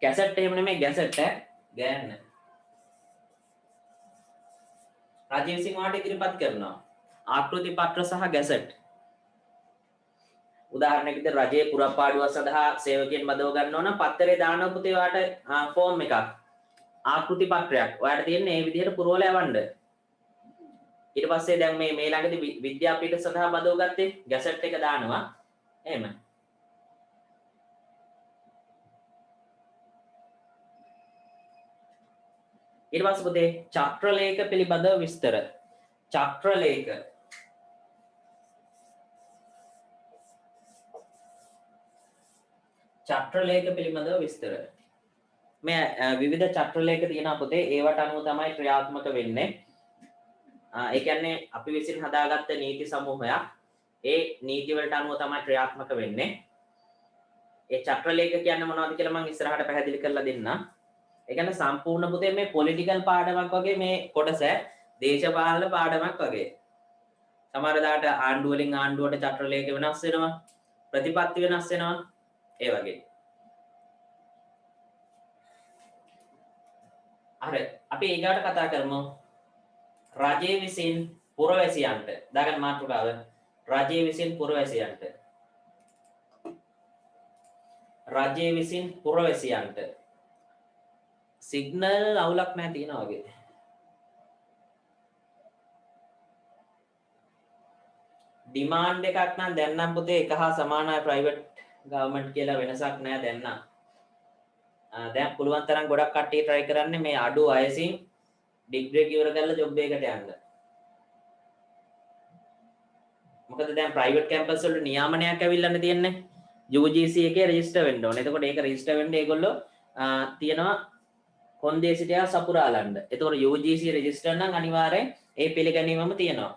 ගැසට් එහෙම නෙමෙයි ගැසට් ගෑන්න. රාජ්‍ය විසින් වාට ඉදිරිපත් කරනවා ආකෘති පත්‍ර සහ ගැසට්. උදාහරණයක් විදිහට රජයේ පුරපාඩුව සඳහා සේවකයන් බදව ගන්නවා නම් පත්තරේ දානවා පුතේ වාට ෆෝම් එකක් ආකෘති පත්‍රයක්. ඔයාලට තියෙන්නේ මේ විදිහට පුරවලා යවන්න. ඊට පස්සේ දැන් මේ ළඟදී විද්‍යාපීඨ සඳහා බදව ගත්තේ ගැසට් එක දානවා. එහෙම. ඊට පස්සේ පුතේ චක්‍රලේඛ පිළිබඳව විස්තර. චක්‍රලේඛ චක්‍රලේඛ පිළිබඳව විස්තර. මේ විවිධ චක්‍රලේඛ තියෙනවා පුතේ. ඒවට අනුව තමයි ක්‍රියාත්මක වෙන්නේ. ඒ කියන්නේ අපි විසින් හදාගත්ත නීති සමූහයක්. ඒ නීති වලට අනුව තමයි ක්‍රියාත්මක වෙන්නේ. ඒ චක්‍රලේඛ කියන්නේ මොනවද කියලා මම ඉස්සරහට පැහැදිලි කරලා දෙන්නම්. ඒ කියන්නේ සම්පූර්ණ පුතේ මේ පොලිටිකල් පාඩමක් වගේ මේ කොටස දේශපාලන පාඩමක් වගේ. සමහර දාට ආණ්ඩුව වලින් ආණ්ඩුවට චක්‍රලේඛ වෙනස් වෙනවා. ප්‍රතිපත්ති වෙනස් වෙනවා. ඒ වගේ. හරි. අපි ඊගාට කතා කරමු. රජය විසින් පුරවැසියන්ට දාගන්න මාතෘකාව. රජය විසින් පුරවැසියන්ට. රජය විසින් පුරවැසියන්ට. සිග්නල් අවුලක් නැහැ තියෙනවා වගේ. ඩිමාන්ඩ් එකක් නම් දැන් නම් පුතේ එක හා සමානයි ප්‍රයිවට් ගවර්න්මන්ට් කියලා වෙනසක් නැහැ දැන් නම්. දැන් පුළුවන් තරම් ගොඩක් කට්ටිය try කරන්නේ මේ අඩු වයසින් ඩිග්‍රී එක ඉවර කරලා ජොබ් එකකට යන්න. මොකද දැන් ප්‍රයිවට් කැම්පස් වල නියාමනයක් ඇවිල්ලානේ තියෙන්නේ. UGC එකේ රෙජිස්ටර් වෙන්න ඕනේ. එතකොට ඒක රෙජිස්ටර් වෙන්න ඒගොල්ලෝ තියනවා කොන්දේසිටියා සපුරාලන්න. එතකොට UGC රෙජිස්ටර් නම් අනිවාර්යෙන් ඒ පිළිගැනීමම තියෙනවා.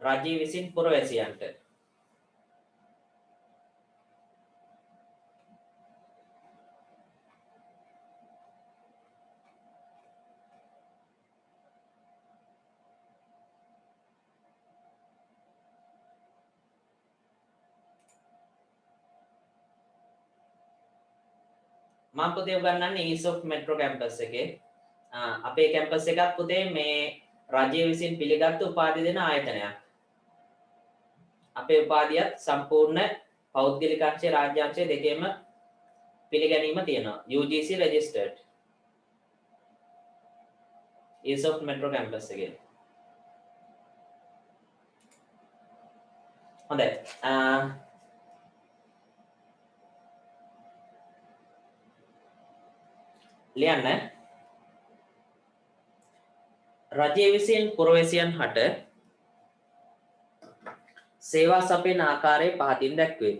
රජය විසින් පුරවැසියන්ට. මම පුතේ උගන්වන්නේ ESOP Metro campus එකේ. අපේ කැම්පස් එකත් පුතේ මේ රජය විසින් පිළිගත් උපාධි දෙන ආයතනයක්. අපේ උපාධියත් සම්පූර්ණ පෞද්ගලික අංශය රාජ්‍ය අංශය දෙකේම පිළිගැනීම තියෙනවා. UGC registered. ESOP Metro campus එකේ. හොඳයි. ලියන්න. රජය විසින් පුරවැසියන් හට සේවා සපයන ආකාරය පහතින් දැක්වේ.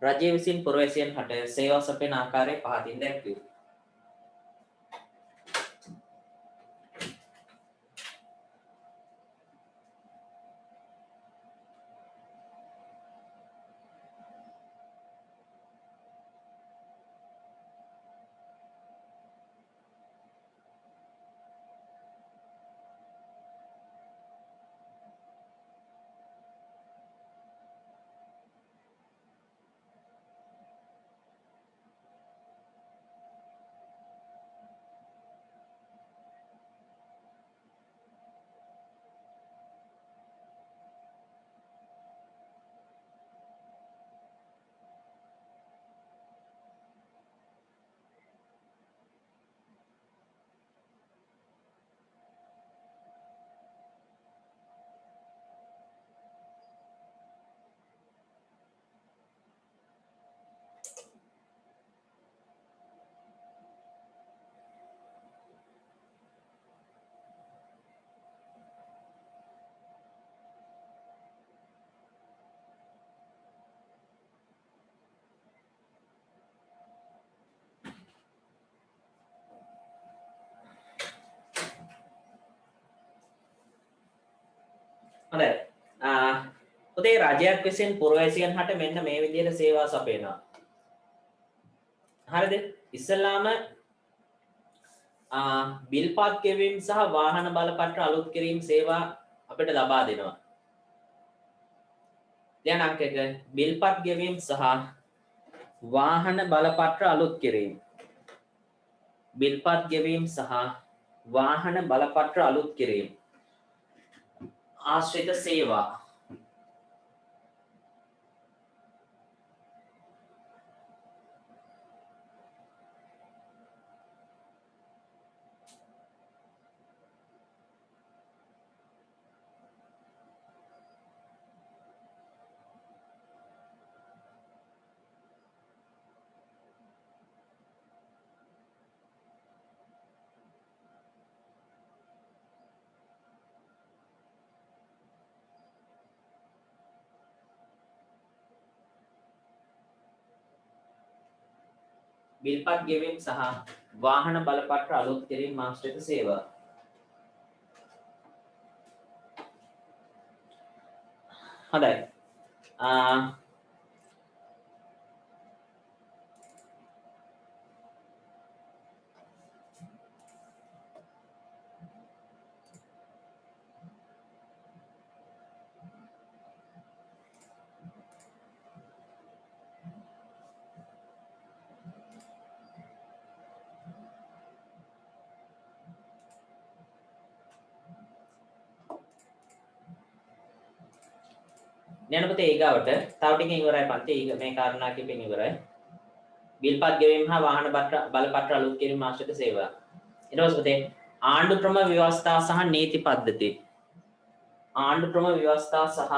රජය විසින් පුරවැසියන් හට සේවා සපයන ආකාරය පහතින් දැක්වේ. හොඳයි. පුතේ රජයක් විසින් පුරවැසියන් හට මෙන්න මේ විදිහට සේවා සපයනවා. හරිද? ඉස්සෙල්ලාම බිල්පත් ගෙවීම සහ වාහන බලපත්‍ර අලුත් කිරීම සේවා අපිට ලබා දෙනවා. දැන් අංක 1 බිල්පත් ගෙවීම සහ වාහන බලපත්‍ර අලුත් කිරීම. බිල්පත් ගෙවීම සහ වාහන බලපත්‍ර අලුත් කිරීම. ආශ්‍රිත සේවා. බිල්පත් ගෙවීම සහ වාහන බලපත්‍ර අලුත් කිරීම ආශ්‍රිත සේවා. හොඳයි. යන පුතේ ඊගාවට තව ටිකකින් ඉවරයි පන්ති. මේ කාරණා කිපෙන් ඉවරයි. බිල්පත් ගෙවීම හා වාහන බලපත්‍ර අලුත් කිරීම ආශ්‍රිත සේවා. ඊට පස්සේ පුතේ ආණ්ඩු ක්‍රම ව්‍යවස්ථා සහ නීති පද්ධති. ආණ්ඩු ක්‍රම ව්‍යවස්ථා සහ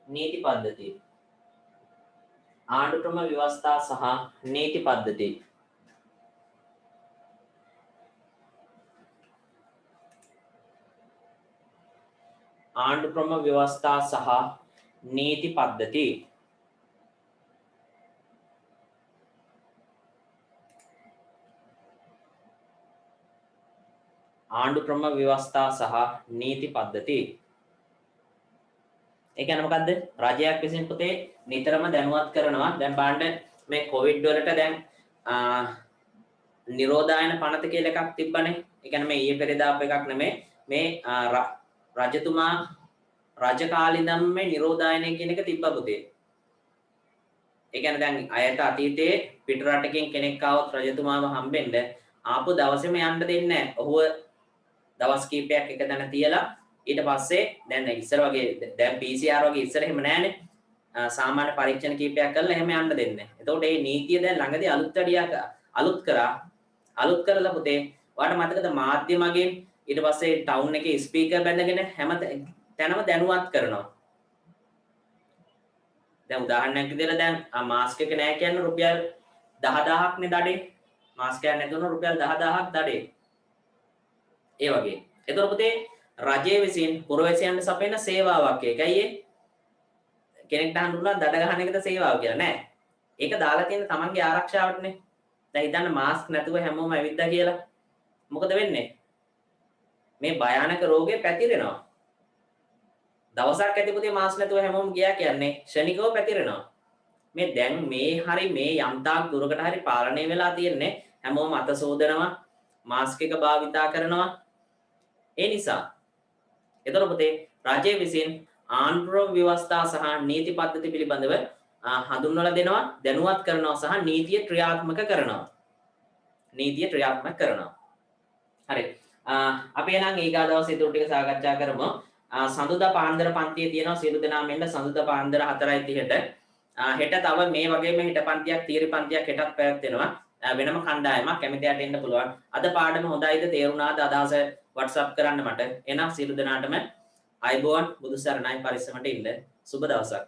නීති පද්ධති. ආණ්ඩු ක්‍රම ව්‍යවස්ථා සහ නීති පද්ධති. ආණ්ඩු ක්‍රම ව්‍යවස්ථා සහ නීති පද්ධති. ආණ්ඩු ක්‍රම ව්‍යවස්ථා සහ නීති පද්ධති. ඒ කියන්නේ මොකද්ද? රජයක් විසින් පුතේ නිතරම දැනුවත් කරනවා. දැන් බලන්න මේ කොවිඩ් වලට දැන් නිරෝධායන පනත කියලා එකක් තිබ්බනේ. ඒ කියන්නේ මේ ඊයේ පෙරේදාපු එකක් නෙමෙයි. මේ රජතුමා රජ කාලේ ඉඳන් මේ නිරෝධායනය කියන එක තිබ්බ පුතේ. ඒ කියන්නේ දැන් අයට අතීතයේ පිට රටකින් කෙනෙක් ආවොත් රජතුමාව හම්බෙන්න ආපු දවසේම යන්න දෙන්නේ නැහැ. ඔහුව දවස් කීපයක් එක තැන තියලා ඊට පස්සේ දැන් ඉස්සර වගේ දැන් PCR වගේ ඉස්සර එහෙම නැහැනේ. සාමාන්‍ය පරීක්ෂණ කීපයක් කරලා එහෙම යන්න දෙන්නේ. එතකොට මේ නීතිය දැන් ළඟදී අලුත් කරලා පුතේ ඔයාලට මතකද මාධ්‍ය මගින් ඊට පස්සේ ටවුන් එකේ ස්පීකර් බැඳගෙන හැම තැනම දැනුවත් කරනවා. දැන් උදාහරණයක් විදිහට දැන් මාස්ක් එක නැහැ කියන රුපියල් 10000ක් නේ දඩේ. මාස්ක් එකක් නැතුන රුපියල් 10000ක් දඩේ. ඒ වගේ. එතකොට පුතේ රජයේ විසින් පුරවැසියන්ට සපයන සේවාවක් ඒකයි කෙනෙක්ට හඳුන්වලා දඩ ගහන එකද සේවාව කියලා නෑ. ඒක දාලා තියෙන තමන්ගේ ආරක්ෂාවටනේ. දැන් හිතන්න මාස්ක් නැතුව හැමෝම ඇවිද්දා කියලා. මොකද වෙන්නේ? මේ භයානක රෝගේ පැතිරෙනවා. දවසක් ඇති පුතේ මාස්ක් නැතුව හැමෝම ගියා කියන්නේ ක්ෂණිකව පැතිරෙනවා. මේ දැන් මේ හරි මේ යම්තාක් දුරකට හරි පාලනය වෙලා තියෙන්නේ හැමෝම අත සෝදනවා මාස්ක් එක භාවිතා කරනවා. ඒ නිසා එතකොට පුතේ රජය විසින් ආණ්ඩු ව්‍යවස්ථා සහ නීති පද්ධති පිළිබඳව හඳුන්වලා දෙනවා, දැනුවත් කරනවා සහ නීතිය ක්‍රියාත්මක කරනවා. හරි. අපි එහෙනම් ඊගා දවසේ ඊටු ටික සාකච්ඡා කරමු. සඳුදා පාන්දර පන්තියේ තියෙනවා සියලු දෙනා මෙන්න සඳුදා පාන්දර 4:30ට. හෙට තව මේ වගේම හෙට පන්තියක් තීරි පන්තියක් හෙටත් පැවැත්වෙනවා. වෙනම කණ්ඩායමක් කැමති අයට එන්න පුළුවන්. අද පාඩම හොඳයිද තේරුණාද අදහස WhatsApp කරන්න මට. එහෙනම් සියලු දෙනාටම අයබෝවන් බුදු සරණයි පරිස්සමට ඉන්න. සුබ දවසක්.